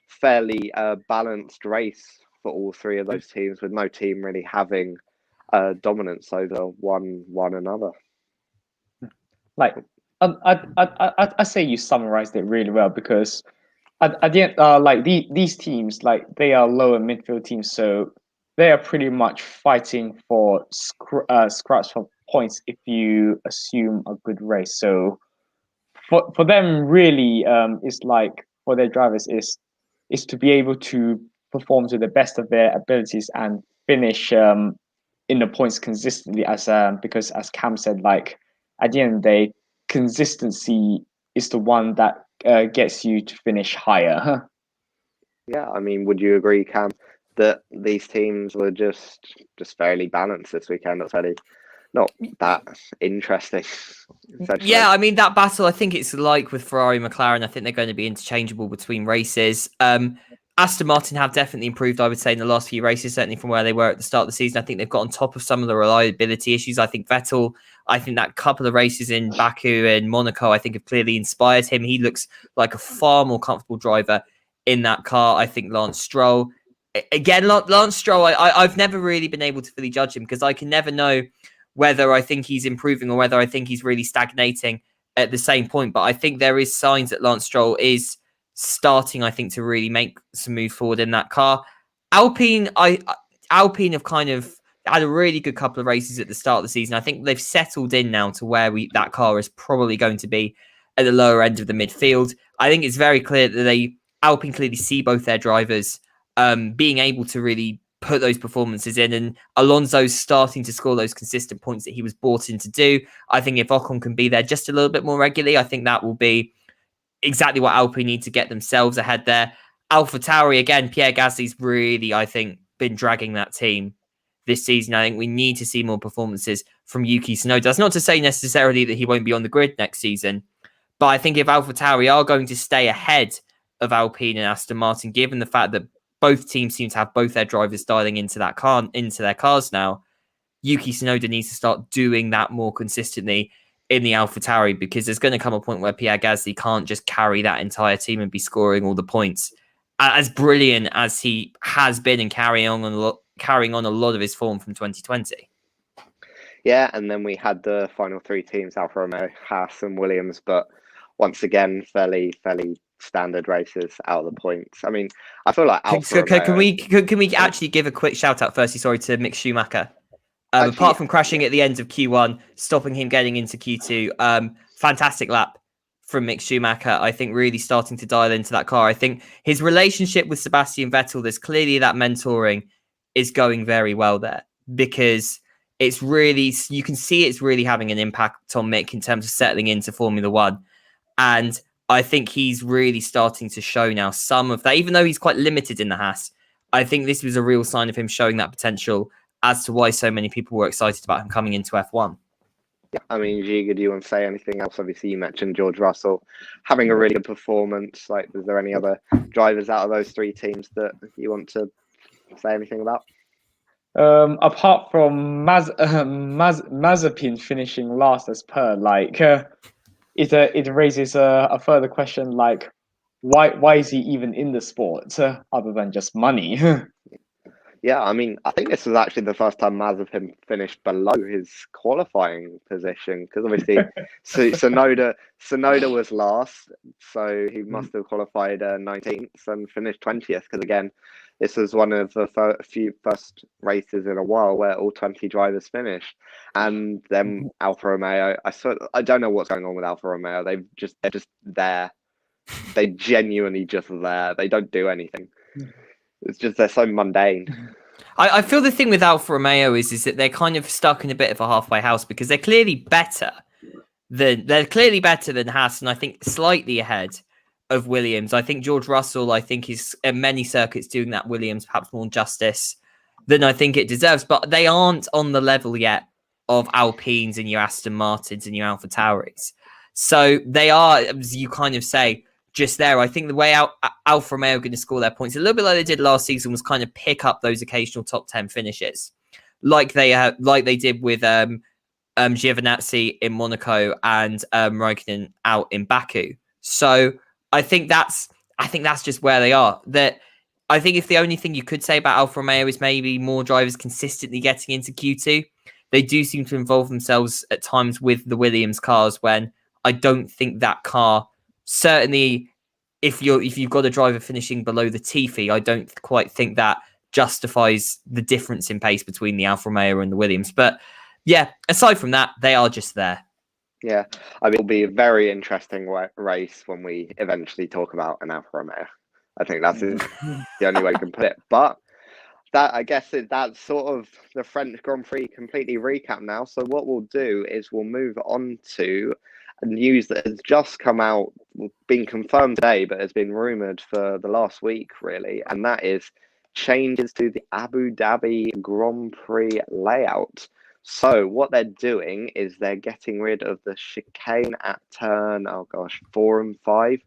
fairly balanced race for all 3 of those teams, with no team really having dominance over one another. Like I say you summarized it really well, because at the end, like these teams, like they are lower midfield teams, so they are pretty much fighting for scraps for points if you assume a good race. So for them, really, it's like for their drivers is to be able to perform to the best of their abilities and finish in the points consistently, as because as Cam said, like at the end of the day, consistency is the one that gets you to finish higher. Yeah, I mean, would you agree, Cam, that these teams were just fairly balanced this weekend? That's really not that interesting, essentially. Yeah, I mean, that battle, I think it's like with Ferrari and McLaren. I think they're going to be interchangeable between races. Aston Martin have definitely improved, I would say, in the last few races, certainly from where they were at the start of the season. I think they've got on top of some of the reliability issues. I think Vettel, I think that couple of races in Baku and Monaco, I think have clearly inspired him. He looks like a far more comfortable driver in that car. I think Lance Stroll, again, Lance Stroll, I've never really been able to fully judge him, because I can never know whether I think he's improving or whether I think he's really stagnating at the same point. But I think there is signs that Lance Stroll is starting, I think, to really make some move forward in that car. Alpine have kind of had a really good couple of races at the start of the season. I think they've settled in now to where that car is probably going to be at the lower end of the midfield. I think it's very clear that Alpine clearly see both their drivers being able to really put those performances in, and Alonso's starting to score those consistent points that he was brought in to do. I think if Ocon can be there just a little bit more regularly, I think that will be exactly what Alpine need to get themselves ahead there. AlphaTauri, again, Pierre Gasly's really, I think, been dragging that team this season. I think we need to see more performances from Yuki Tsunoda. That's not to say necessarily that he won't be on the grid next season, but I think if AlphaTauri are going to stay ahead of Alpine and Aston Martin, given the fact that both teams seem to have both their drivers dialing into their cars now, Yuki Tsunoda needs to start doing that more consistently in the AlphaTauri, because there's going to come a point where Pierre Gasly can't just carry that entire team and be scoring all the points. As brilliant as he has been and carrying on a lot of his form from 2020. Yeah, and then we had the final three teams, Alfa Romeo, Haas and Williams, but once again, fairly standard races out of the points. I mean, I feel like Alfa Romeo... Can we actually give a quick shout out firstly, to Mick Schumacher? Apart from crashing at the end of Q1, stopping him getting into Q2, fantastic lap from Mick Schumacher. I think really starting to dial into that car. I think his relationship with Sebastian Vettel, there's clearly that mentoring is going very well there, because it's really, you can see it's really having an impact on Mick in terms of settling into Formula One. And I think he's really starting to show now some of that, even though he's quite limited in the Haas. I think this was a real sign of him showing that potential as to why so many people were excited about him coming into F1. Yeah, I mean, Zieger, do you want to say anything else? Obviously, you mentioned George Russell having a really good performance. Like, is there any other drivers out of those three teams that you want to say anything about? Apart from Mazepin finishing last as per, like, it raises a further question, like, why is he even in the sport other than just money? Yeah, I mean, I think this was actually the first time Mazepin finished below his qualifying position, because obviously Tsunoda was last, so he must have qualified 19th and finished 20th, because again, this was one of the first races in a while where all 20 drivers finished. And then Alfa Romeo, I don't know what's going on with Alfa Romeo. They're just there. They're genuinely just there. They don't do anything. It's just they're so mundane. I feel the thing with Alfa Romeo is that they're kind of stuck in a bit of a halfway house, because they're clearly better than Haas, and I think slightly ahead of Williams. I think George Russell, is at many circuits doing that Williams perhaps more justice than I think it deserves, but they aren't on the level yet of Alpines and your Aston Martins and your AlphaTauris. So they are, as you kind of say, just there. I think the way Alfa Romeo are going to score their points, a little bit like they did last season, was kind of pick up those occasional top 10 finishes, like they did with Giovinazzi in Monaco and Raikkonen out in Baku. So I think that's just where they are. That I think if the only thing you could say about Alfa Romeo is maybe more drivers consistently getting into Q2, they do seem to involve themselves at times with the Williams cars when I don't think that car, certainly if you've got a driver finishing below the Tiffy, I don't quite think that justifies the difference in pace between the Alfa Romeo and the Williams. But yeah, aside from that, they are just there. Yeah, I mean, it'll be a very interesting race when we eventually talk about an Alfa Romeo. I think that's the only way you can put it. But that, I guess, that's sort of the French Grand Prix completely recap now. So what we'll do is we'll move on to news that has just come out, been confirmed today, but has been rumoured for the last week, really. And that is changes to the Abu Dhabi Grand Prix layout. So what they're doing is they're getting rid of the chicane at turn, 4 and 5.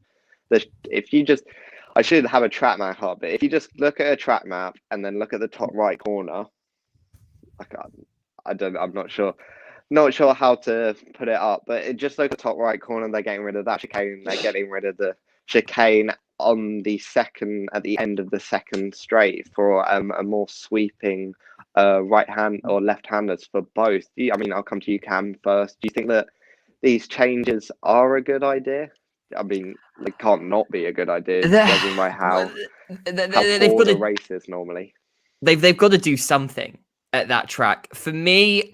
I should have a track map up, but if you just look at a track map and then look at the top right corner, I'm not sure how to put it up, but just look at the top right corner, they're getting rid of that chicane, they're getting rid of the chicane on the at the end of the second straight for a more sweeping right hand or left handers for both. I mean, I'll come to you, Cam, first. Do you think that these changes are a good idea? I mean, they can't not be a good idea, judging by how poor the race is normally. They've got to do something at that track. For me,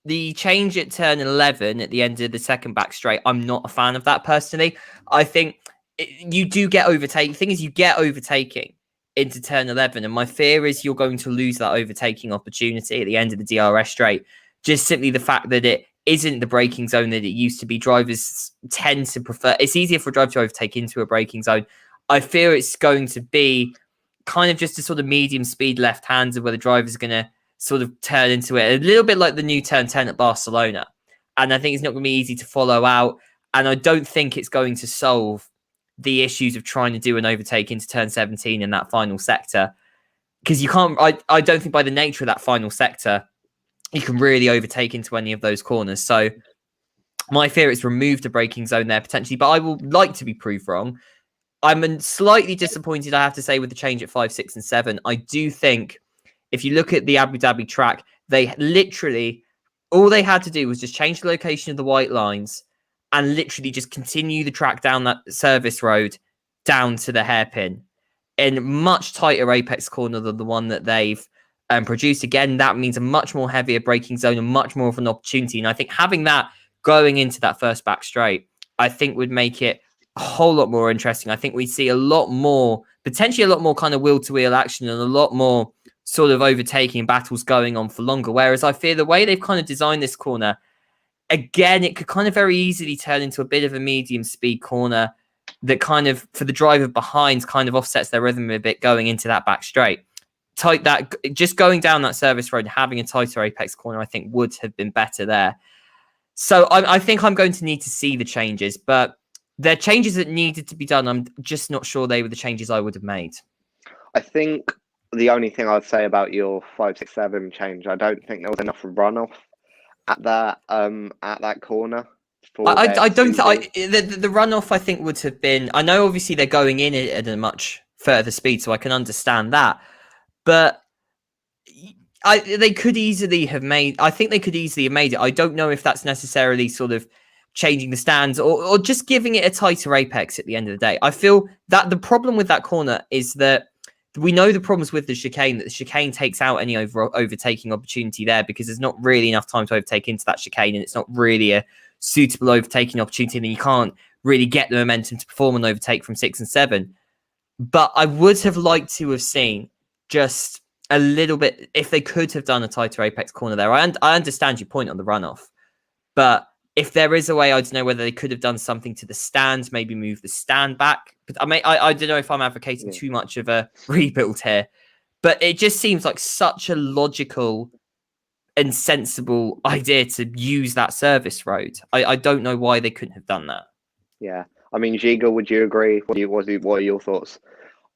the change at turn 11 at the end of the second back straight, I'm not a fan of that personally. I think you do get overtaken. The thing is, you get overtaking into turn 11, and my fear is you're going to lose that overtaking opportunity at the end of the DRS straight. Just simply the fact that it isn't the braking zone that it used to be. Drivers tend to prefer, it's easier for a driver to overtake into a braking zone. I fear it's going to be kind of just a sort of medium speed left-hander where the driver's going to sort of turn into it, a little bit like the new turn 10 at Barcelona. And I think it's not going to be easy to follow out. And I don't think it's going to solve the issues of trying to do an overtake into turn 17 in that final sector. Because you can't, I don't think by the nature of that final sector, you can really overtake into any of those corners. So my fear is remove the braking zone there potentially, but I will like to be proved wrong. I'm slightly disappointed, I have to say, with the change at 5, 6, and 7. I do think if you look at the Abu Dhabi track, they literally, all they had to do was just change the location of the white lines and literally just continue the track down that service road down to the hairpin in much tighter apex corner than the one that they've produced. Again, that means a much more heavier braking zone and much more of an opportunity. And I think having that going into that first back straight, I think would make it a whole lot more interesting. I think we see a lot more, potentially a lot more kind of wheel-to-wheel action and a lot more sort of overtaking battles going on for longer. Whereas I fear the way they've kind of designed this corner, again, it could kind of very easily turn into a bit of a medium speed corner that kind of, for the driver behind, kind of offsets their rhythm a bit going into that back straight. Just going down that service road, having a tighter apex corner, I think would have been better there. So I think I'm going to need to see the changes, but they're changes that needed to be done. I'm just not sure they were the changes I would have made. I think the only thing I'd say about your 5, 6, 7 change, I don't think there was enough runoff at that corner. I don't think the runoff, I think, would have been. I know obviously they're going in at a much further speed, so I can understand that. But they could easily have made. I think they could easily have made it. I don't know if that's necessarily sort of changing the stands or just giving it a tighter apex at the end of the day. I feel that the problem with that corner is that we know the problems with the chicane, that the chicane takes out any overtaking opportunity there because there's not really enough time to overtake into that chicane, and it's not really a suitable overtaking opportunity, and you can't really get the momentum to perform an overtake from 6 and 7. But I would have liked to have seen just a little bit, if they could have done a tighter apex corner there. I understand your point on the runoff, but if there is a way, I don't know whether they could have done something to the stand, maybe move the stand back. But I don't know if I'm advocating too much of a rebuild here, but it just seems like such a logical and sensible idea to use that service road. I don't know why they couldn't have done that. Yeah, I mean, Zieger, would you agree? What are your thoughts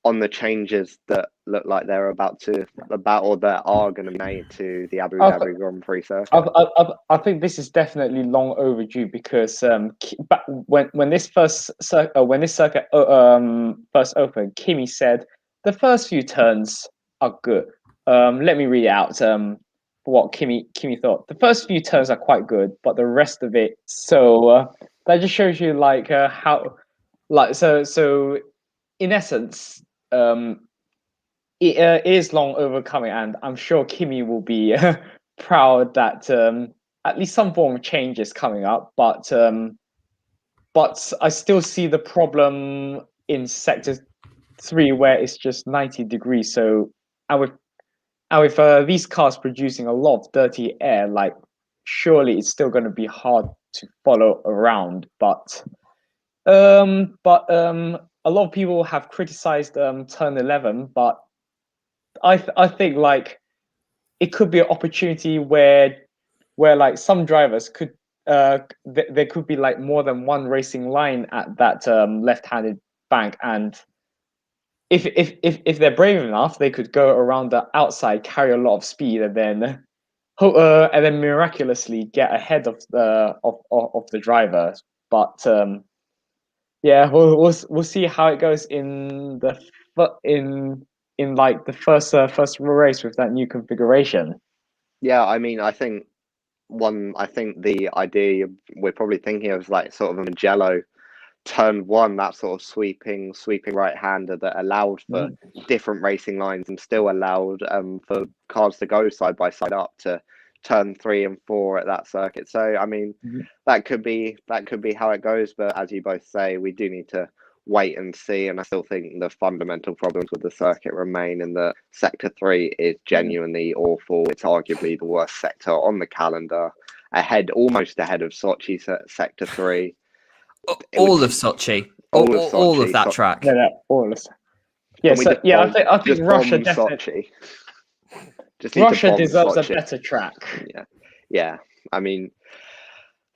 on the changes that look like they're about or that are going to be made to the Abu Dhabi Grand Prix circuit? I think this is definitely long overdue because when this circuit first opened, Kimi said the first few turns are good. Let me read out what Kimi thought. The first few turns are quite good, but the rest of it. So that just shows you like how like so in essence it is long overcoming, and I'm sure Kimi will be proud that at least some form of change is coming up, but I still see the problem in sector 3 where it's just 90 degrees. So and with these cars producing a lot of dirty air, like surely it's still going to be hard to follow around. But a lot of people have criticized turn 11, but I think like it could be an opportunity where like some drivers could there could be like more than one racing line at that left-handed bank, and if they're brave enough, they could go around the outside, carry a lot of speed, and then miraculously get ahead of the driver. But yeah, we'll see how it goes in like the first race with that new configuration. Yeah, I mean, I think the idea we're probably thinking of is like sort of a Magello turn 1, that sort of sweeping right-hander that allowed for different racing lines and still allowed for cars to go side by side up to turn 3 and 4 at that circuit. So I mean, that could be how it goes, but as you both say, we do need to wait and see. And I still think the fundamental problems with the circuit remain, and the sector 3 is genuinely awful. It's arguably the worst sector on the calendar, almost ahead of Sochi sector 3. All of Sochi, all of that track. Yeah, all of. Yeah, so I think Russia definitely. Russia deserves a better track. Yeah. I mean,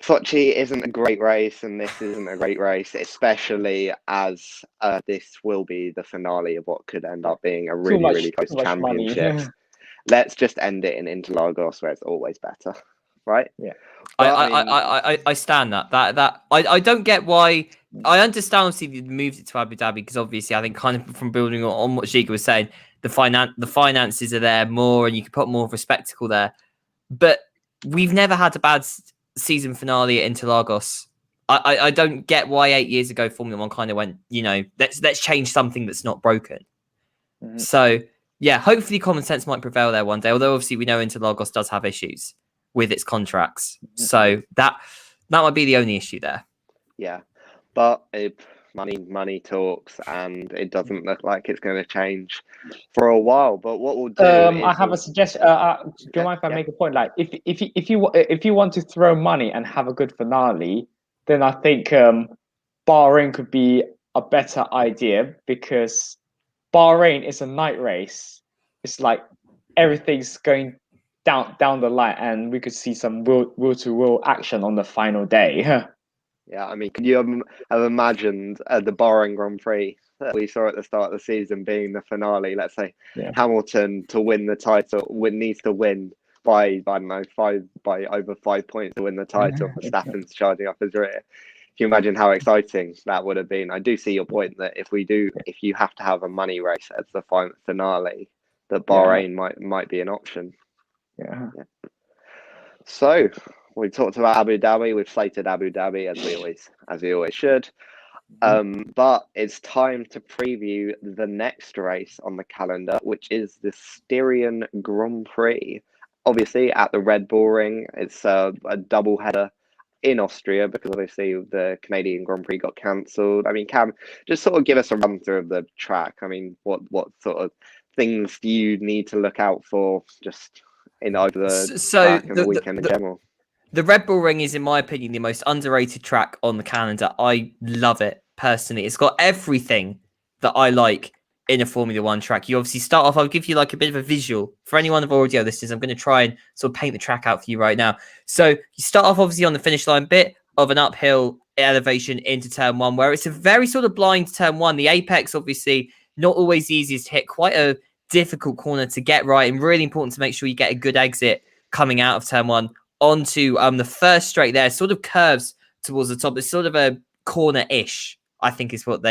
Sochi isn't a great race, and this isn't a great race, especially as this will be the finale of what could end up being a really close championship. Let's just end it in Interlagos, where it's always better, right? Yeah. I stand that I don't get why. I understand obviously they moved it to Abu Dhabi because obviously I think kind of from building on what Zieger was saying, the finances are there more, and you can put more of a spectacle there. But we've never had a bad season finale at Interlagos. I don't get why 8 years ago Formula One kind of went, let's change something that's not broken. So yeah, hopefully common sense might prevail there one day. Although obviously we know Interlagos does have issues with its contracts, so that might be the only issue there. Yeah, but money talks, and it doesn't look like it's going to change for a while. But what we'll do, I have a suggestion. Do you mind if I make a point? Like, if you want to throw money and have a good finale, then I think BullRing could be a better idea, because BullRing is a night race. It's like everything's going down the line, and we could see some will-to-will action on the final day. Yeah, I mean, could you have imagined the BullRing Grand Prix that we saw at the start of the season being the finale? Let's say Hamilton to win the title needs to win by over 5 points to win the title. Verstappen's charging up his rear. Can you imagine how exciting that would have been? I do see your point that if you have to have a money race as the final finale, that BullRing might be an option. Yeah. So we talked about Abu Dhabi. We've slated Abu Dhabi as we always should. But it's time to preview the next race on the calendar, which is the Styrian Grand Prix. Obviously, at the Red Bull Ring, it's a double header in Austria because obviously the Canadian Grand Prix got cancelled. I mean, Cam, just sort of give us a run through of the track. I mean, what sort of things do you need to look out for just over the track and the weekend in general? The Red Bull Ring is, in my opinion, the most underrated track on the calendar. I love it personally. It's got everything that I like in a Formula One track. You obviously start off, I'll give you like a bit of a visual. For anyone of audio listeners, I'm going to try and sort of paint the track out for you right now. So you start off obviously on the finish line, bit of an uphill elevation into turn 1, where it's a very sort of blind turn 1. The apex, obviously, not always the easiest to hit, quite a difficult corner to get right, and really important to make sure you get a good exit coming out of turn 1 onto the first straight there. Sort of curves towards the top. It's sort of a corner-ish, I think is what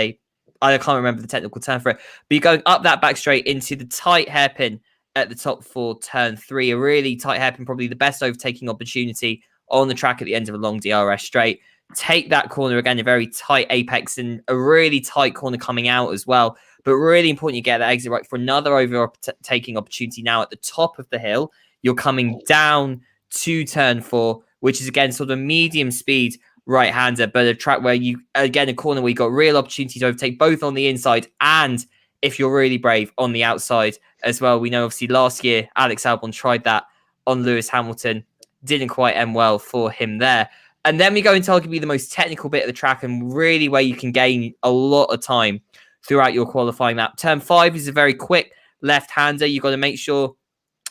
I can't remember the technical term for it, but you're going up that back straight into the tight hairpin at the top for turn 3. A really tight hairpin, probably the best overtaking opportunity on the track at the end of a long DRS straight. take that corner again, a very tight apex and a really tight corner coming out as well. But really important you get that exit right for another overtaking opportunity now at the top of the hill. You're coming down to turn 4, which is again sort of a medium speed right-hander, but a track where you, again, a corner where you got real opportunity to overtake both on the inside and, if you're really brave, on the outside as well. We know obviously last year Alex Albon tried that on Lewis Hamilton, didn't quite end well for him there. And then we go into arguably the most technical bit of the track and really where you can gain a lot of time throughout your qualifying lap. Turn 5 is a very quick left-hander. You've got to make sure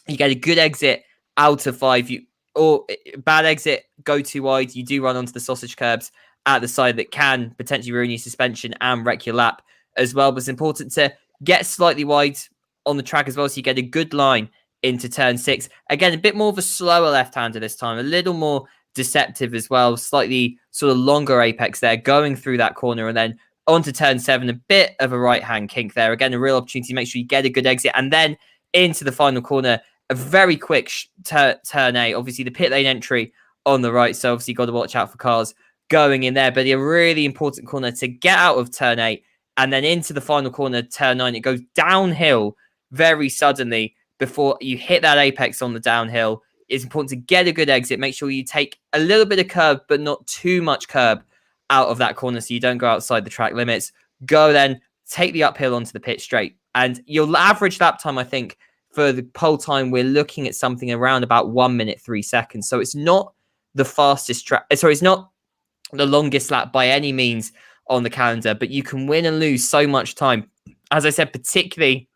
you get a good exit out of 5. Or bad exit, go too wide, you do run onto the sausage curbs at the side that can potentially ruin your suspension and wreck your lap as well. But it's important to get slightly wide on the track as well, so you get a good line into turn 6. Again, a bit more of a slower left-hander this time, a little more deceptive as well, slightly sort of longer apex there, going through that corner, and then onto turn 7, a bit of a right-hand kink there. Again, a real opportunity to make sure you get a good exit, and then into the final corner, a very quick turn 8. Obviously, the pit lane entry on the right, so obviously got to watch out for cars going in there. But a really important corner to get out of turn 8, and then into the final corner, turn 9. It goes downhill very suddenly before you hit that apex on the downhill. It's important to get a good exit. Make sure you take a little bit of curb, but not too much curb out of that corner so you don't go outside the track limits. Go then, take the uphill onto the pit straight. And your average lap time, I think, for the pole time, we're looking at something around about 1 minute, 3 seconds. So it's not the fastest track. Sorry, it's not the longest lap by any means on the calendar, but you can win and lose so much time. As I said, particularly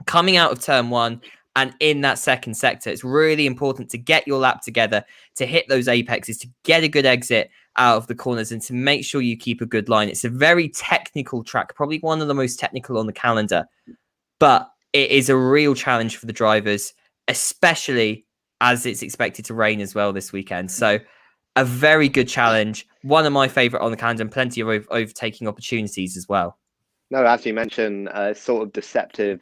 coming out of turn 1 and in that second sector, it's really important to get your lap together, to hit those apexes, to get a good exit out of the corners, and to make sure you keep a good line. It's a very technical track, probably one of the most technical on the calendar, but it is a real challenge for the drivers, especially as it's expected to rain as well this weekend. So a very good challenge, one of my favourite on the calendar, and plenty of overtaking opportunities as well. No, as you mentioned, sort of deceptive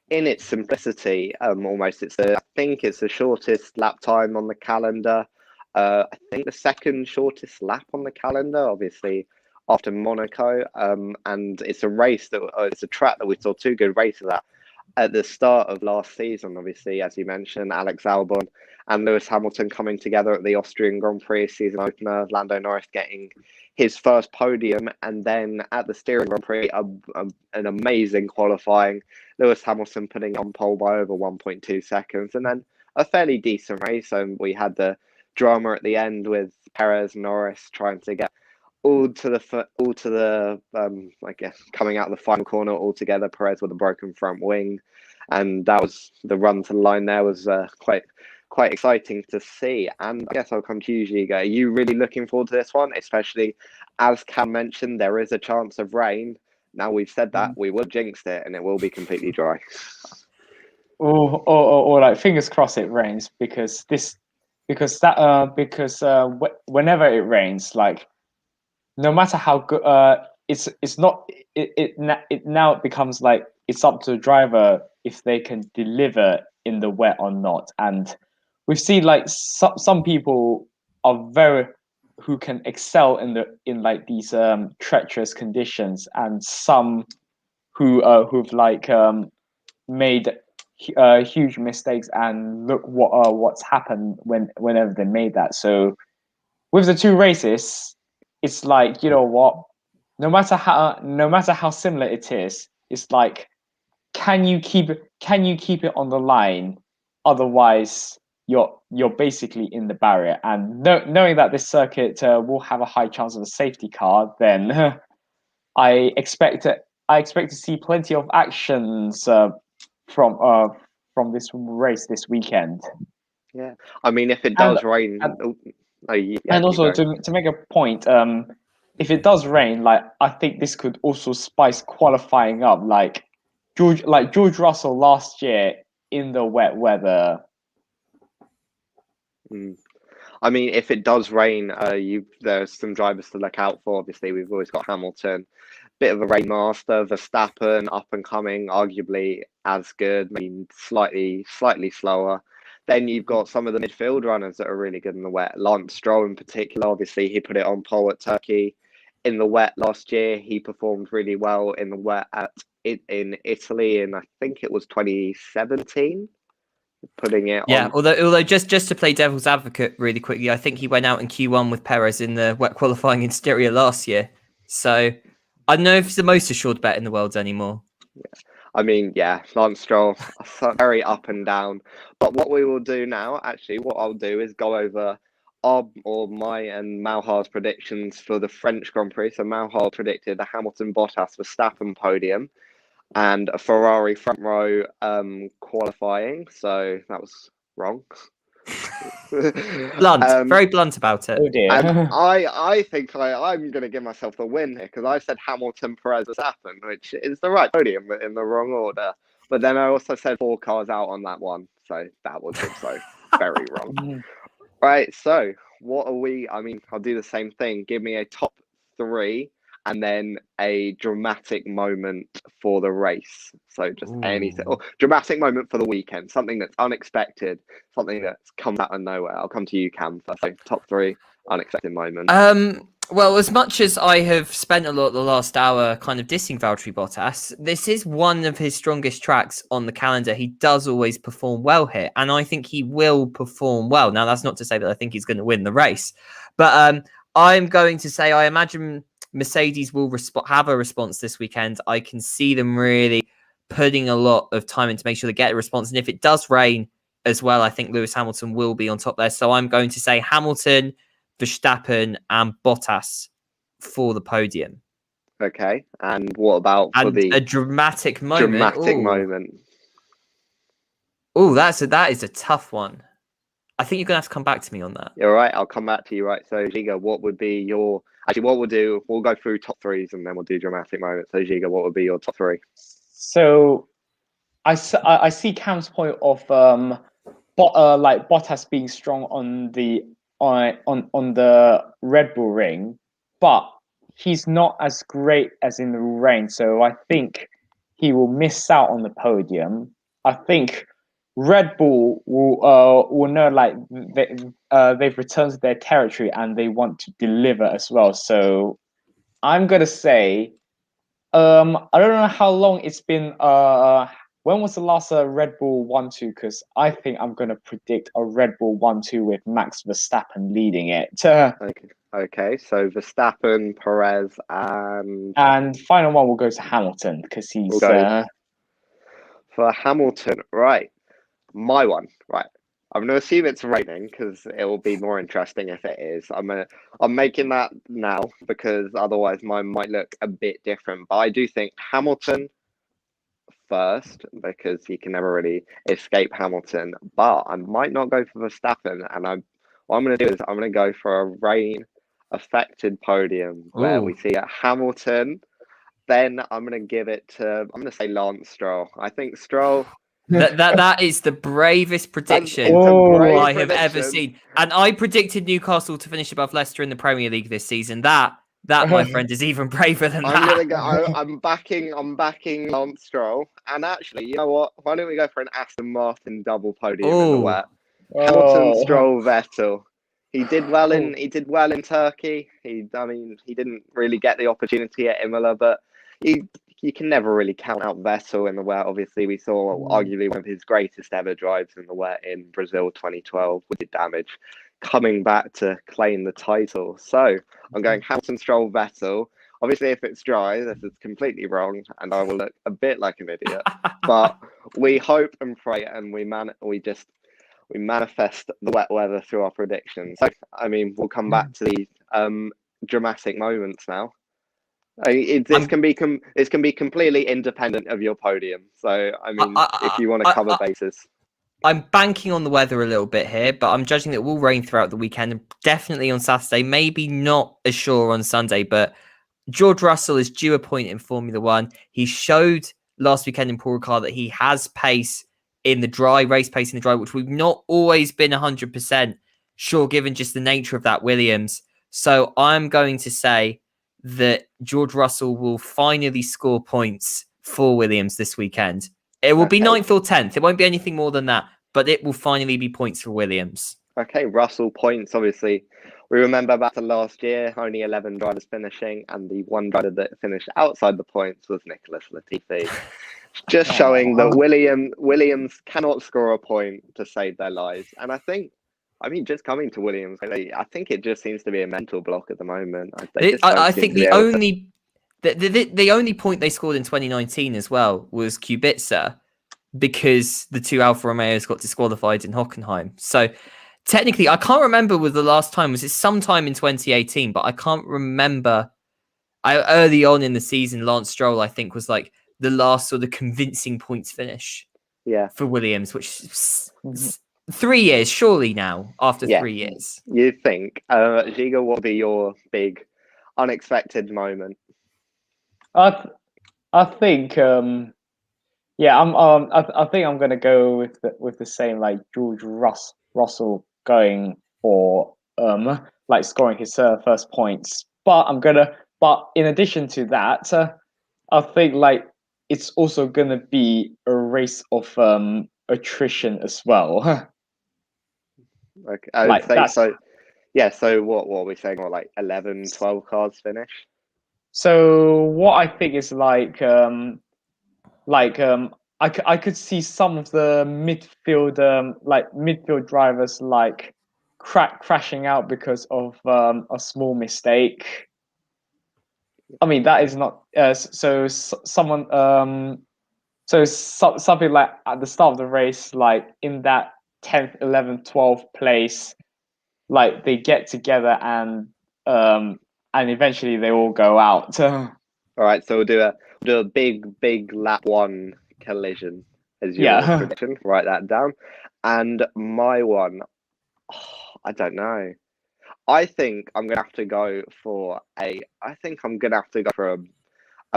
in its simplicity. Almost, I think it's the shortest lap time on the calendar. I think the second shortest lap on the calendar, obviously after Monaco. And it's a race it's a track that we saw 2 good races at the start of last season. Obviously, as you mentioned, Alex Albon and Lewis Hamilton coming together at the Austrian Grand Prix season opener, Lando Norris getting his first podium, and then at the Styrian Grand Prix, an amazing qualifying, Lewis Hamilton putting on pole by over 1.2 seconds, and then a fairly decent race. We had the drama at the end with Perez and Norris trying to get all to the I guess coming out of the final corner all together. Perez with a broken front wing, and that was the run to the line. There was quite exciting to see. And I guess I'll come to you, Zieger. Are you really looking forward to this one, especially as Cam mentioned, there is a chance of rain. Now we've said that, we will jinx it, and it will be completely dry. Or like fingers crossed it rains, because whenever it rains, like, no matter how good it now becomes like it's up to the driver if they can deliver in the wet or not. And we've seen like some people are who can excel in like these treacherous conditions, and some who've like made huge mistakes, and look what's happened whenever they made that. So with the 2 races, it's like, you know what, no matter how similar it is, it's like, can you keep it on the line? Otherwise, you're basically in the barrier. And knowing that this circuit will have a high chance of a safety car, then I expect to see plenty of actions from this race this weekend. Yeah, I mean, if it does rain, and also to make a point, if it does rain, like, I think this could also spice qualifying up, like George Russell last year in the wet weather. I mean, if it does rain, there's some drivers to look out for. Obviously, we've always got Hamilton, bit of a rain master. Verstappen, up and coming, arguably as good, maybe slightly slower. Then you've got some of the midfield runners that are really good in the wet. Lance Stroll in particular, obviously he put it on pole at Turkey in the wet last year. He performed really well in the wet in Italy, and I think it was 2017. Putting it Yeah, on. although just to play devil's advocate really quickly, I think he went out in Q1 with Perez in the wet qualifying in Styria last year. So I don't know if it's the most assured bet in the world anymore. I mean, yeah, Lance Stroll, very up and down. But what we will do now, actually, what I'll do is go over my and Malhar's predictions for the French Grand Prix. So Malhar predicted a Hamilton Bottas Verstappen podium and a Ferrari front row qualifying. So that was wrong. Blunt, very blunt about it. Oh dear. And I think I'm going to give myself the win here because I said Hamilton, Perez, Verstappen, which is the right podium, but in the wrong order. But then I also said 4 cars out on that one, so that was also very wrong. Right, so what are we? I mean, I'll do the same thing. Give me a top 3 and then a dramatic moment for the race. So just anything, or dramatic moment for the weekend, something that's unexpected, something that's come out of nowhere. I'll come to you, Cam, first. So top 3 unexpected moments. Well, as much as I have spent a lot of the last hour kind of dissing Valtteri Bottas, this is one of his strongest tracks on the calendar. He does always perform well here, and I think he will perform well. Now, that's not to say that I think he's going to win the race, but I'm going to say I imagine Mercedes will have a response this weekend. I can see them really putting a lot of time in to make sure they get a response, and if it does rain as well, I think Lewis Hamilton will be on top there. So I'm going to say Hamilton, Verstappen and Bottas for the podium. Okay, and what about for a dramatic moment? Dramatic moment. Oh, that is a tough one. I think you're gonna have to come back to me on that. You're right. I'll come back to you. Right. So Zieger, what would be your? Actually, what we'll do? We'll go through top 3s and then we'll do dramatic moments. So Zieger, what would be your top 3? So I see Cam's point of like Bottas being strong on the Red Bull ring, but he's not as great as in the rain. So I think he will miss out on the podium. I think Red Bull will know like they've returned to their territory and they want to deliver as well. So I'm gonna say I don't know how long it's been. When was the last Red Bull 1-2? Because I think I'm going to predict a Red Bull 1-2 with Max Verstappen leading it. Okay, so Verstappen, Perez, and final one will go to Hamilton because he's for Hamilton, right? My one, right? I'm going to assume it's raining because it will be more interesting if it is. I'm making that now because otherwise mine might look a bit different. But I do think Hamilton first because he can never really escape Hamilton. But I might not go for Verstappen, and what I'm going to do is I'm going to go for a rain-affected podium where we see Hamilton. Then I'm going to give it to I'm going to say Lance Stroll. I think Stroll. That is the bravest prediction I have ever seen. And I predicted Newcastle to finish above Leicester in the Premier League this season. That my friend is even braver than that. I'm backing Lance Stroll. And actually, you know what? Why don't we go for an Aston Martin double podium in the wet? Hamilton, Stroll, Vettel. He did well in Turkey. He didn't really get the opportunity at Imola, but you can never really count out Vettel in the wet. Obviously, we saw arguably one of his greatest ever drives in the wet in Brazil 2012 with the damage, coming back to claim the title. So I'm going Hamilton, Stroll, Vettel. Obviously, if it's dry, this is completely wrong, and I will look a bit like an idiot. But we hope and pray, and we manifest the wet weather through our predictions. So, I mean, we'll come back to the dramatic moments now. This can be completely independent of your podium. So, I mean, if you want to cover bases. I'm banking on the weather a little bit here, but I'm judging that it will rain throughout the weekend and definitely on Saturday. Maybe not as sure on Sunday, but George Russell is due a point in Formula One. He showed last weekend in Paul Ricard that he has pace in the dry, race pace in the dry, which we've not always been 100% sure given just the nature of that Williams. So I'm going to say that George Russell will finally score points for Williams this weekend. It will be 9th or 10th. It won't be anything more than that, but it will finally be points for Williams. Okay, Russell points, obviously. We remember back to last year, only 11 drivers finishing, and the one driver that finished outside the points was Nicholas Latifi. Just showing that Williams cannot score a point to save their lives. And just coming to Williams, I think it just seems to be a mental block at the moment. I think the only point they scored in 2019 as well was Kubica, because the two Alfa Romeos got disqualified in Hockenheim. So technically, I can't remember was the last time. Was it sometime in 2018? But I can't remember. Early on in the season, Lance Stroll, I think, was like the last sort of convincing points finish for Williams, which is 3 years, surely now, after 3 years. You think. Zieger, what would be your big unexpected moment? I think I think I'm gonna go with the same, like George Russell going for like scoring his first points. But in addition to that, I think like it's also gonna be a race of attrition as well. Okay, I would say so. Yeah, so what are we saying? Or like 11, 12 cars finish? So what I think is I could see some of the midfield drivers like crashing out because of a small mistake. I mean, that is not something like at the start of the race, like in that 10th, 11th, 12th place, like they get together and eventually they all go out. All right, so we'll do a big lap one collision as your prediction. Write that down. And my one, I don't know. I think I'm gonna have to go for a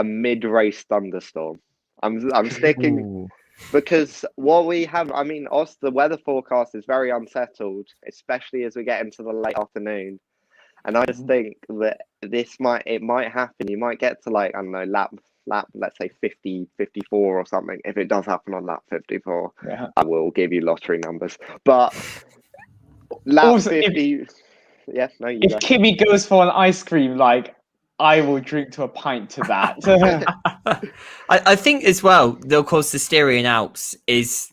mid-race thunderstorm. I'm sticking because what we have. I mean, also the weather forecast is very unsettled, especially as we get into the late afternoon. And I just think that it might happen. You might get to like, I don't know, lap, let's say 50, 54 or something. If it does happen on lap 54, I will give you lottery numbers. But lap also, 50, if Kimmy goes for an ice cream, like I will drink to a pint to that. I think as well, of course, the Styrian Alps is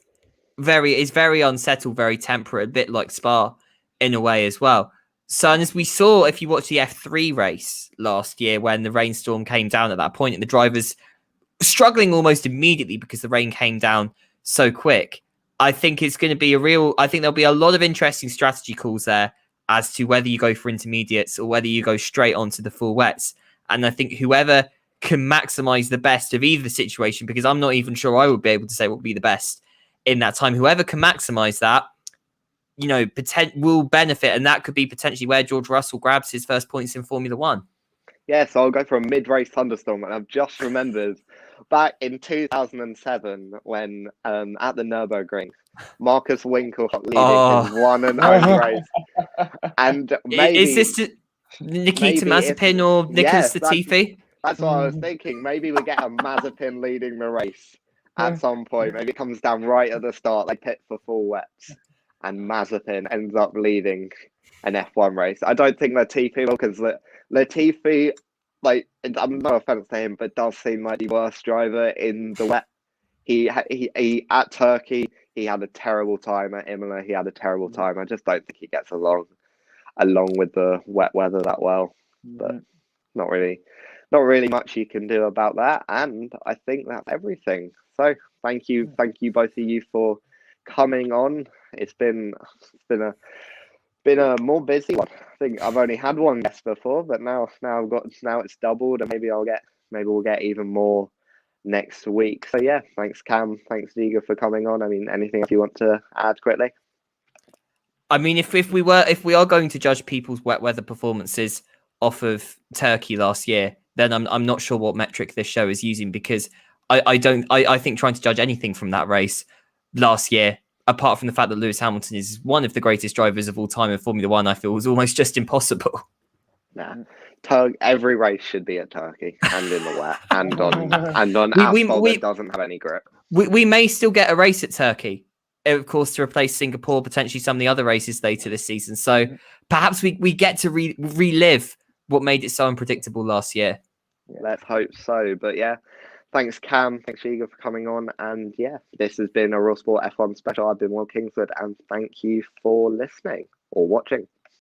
very unsettled, very temperate, a bit like Spa in a way as well. So, and as we saw, if you watch the F3 race last year, when the rainstorm came down at that point, and the drivers struggling almost immediately because the rain came down so quick, I think it's going to be I think there'll be a lot of interesting strategy calls there as to whether you go for intermediates or whether you go straight onto the full wets. And I think whoever can maximize the best of either situation, because I'm not even sure I would be able to say what would be the best in that time, whoever can maximize that, will benefit, and that could be potentially where George Russell grabs his first points in Formula One. Yes, I'll go for a mid-race thunderstorm, and I've just remembered back in 2007 when at the Nürburgring, Marcus Winkelhock leading his one and only race, and maybe is this Nikita Mazepin or Nicholas Latifi? That's what I was thinking. Maybe we get a Mazepin leading the race at some point. Maybe it comes down right at the start, like pit for full wets, and Mazepin ends up leading an F1 race. I don't think Latifi will, because Latifi, like, I'm no offense to him, but does seem like the worst driver in the wet. He at Turkey, he had a terrible time. At Imola, he had a terrible time. I just don't think he gets along with the wet weather that well. But not really much you can do about that. And I think that's everything. So thank you both of you for coming on. It's been a more busy one. I think I've only had one guest before, but now it's doubled, and maybe we'll get even more next week. So yeah, thanks Cam, thanks Zieger for coming on. I mean, anything else you want to add quickly? I mean, if we are going to judge people's wet weather performances off of Turkey last year, then I'm not sure what metric this show is using, because I think trying to judge anything from that race last year, apart from the fact that Lewis Hamilton is one of the greatest drivers of all time in Formula One, I feel was almost just impossible. Nah, every race should be at Turkey, and in the wet, and on asphalt that doesn't have any grip. We may still get a race at Turkey, of course, to replace Singapore, potentially some of the other races later this season. So perhaps we get to relive what made it so unpredictable last year. Let's hope so. But yeah, thanks Cam, thanks Zieger for coming on. And yeah, this has been a Raw Sport F1 special. I've been Will Kingswood, and thank you for listening or watching.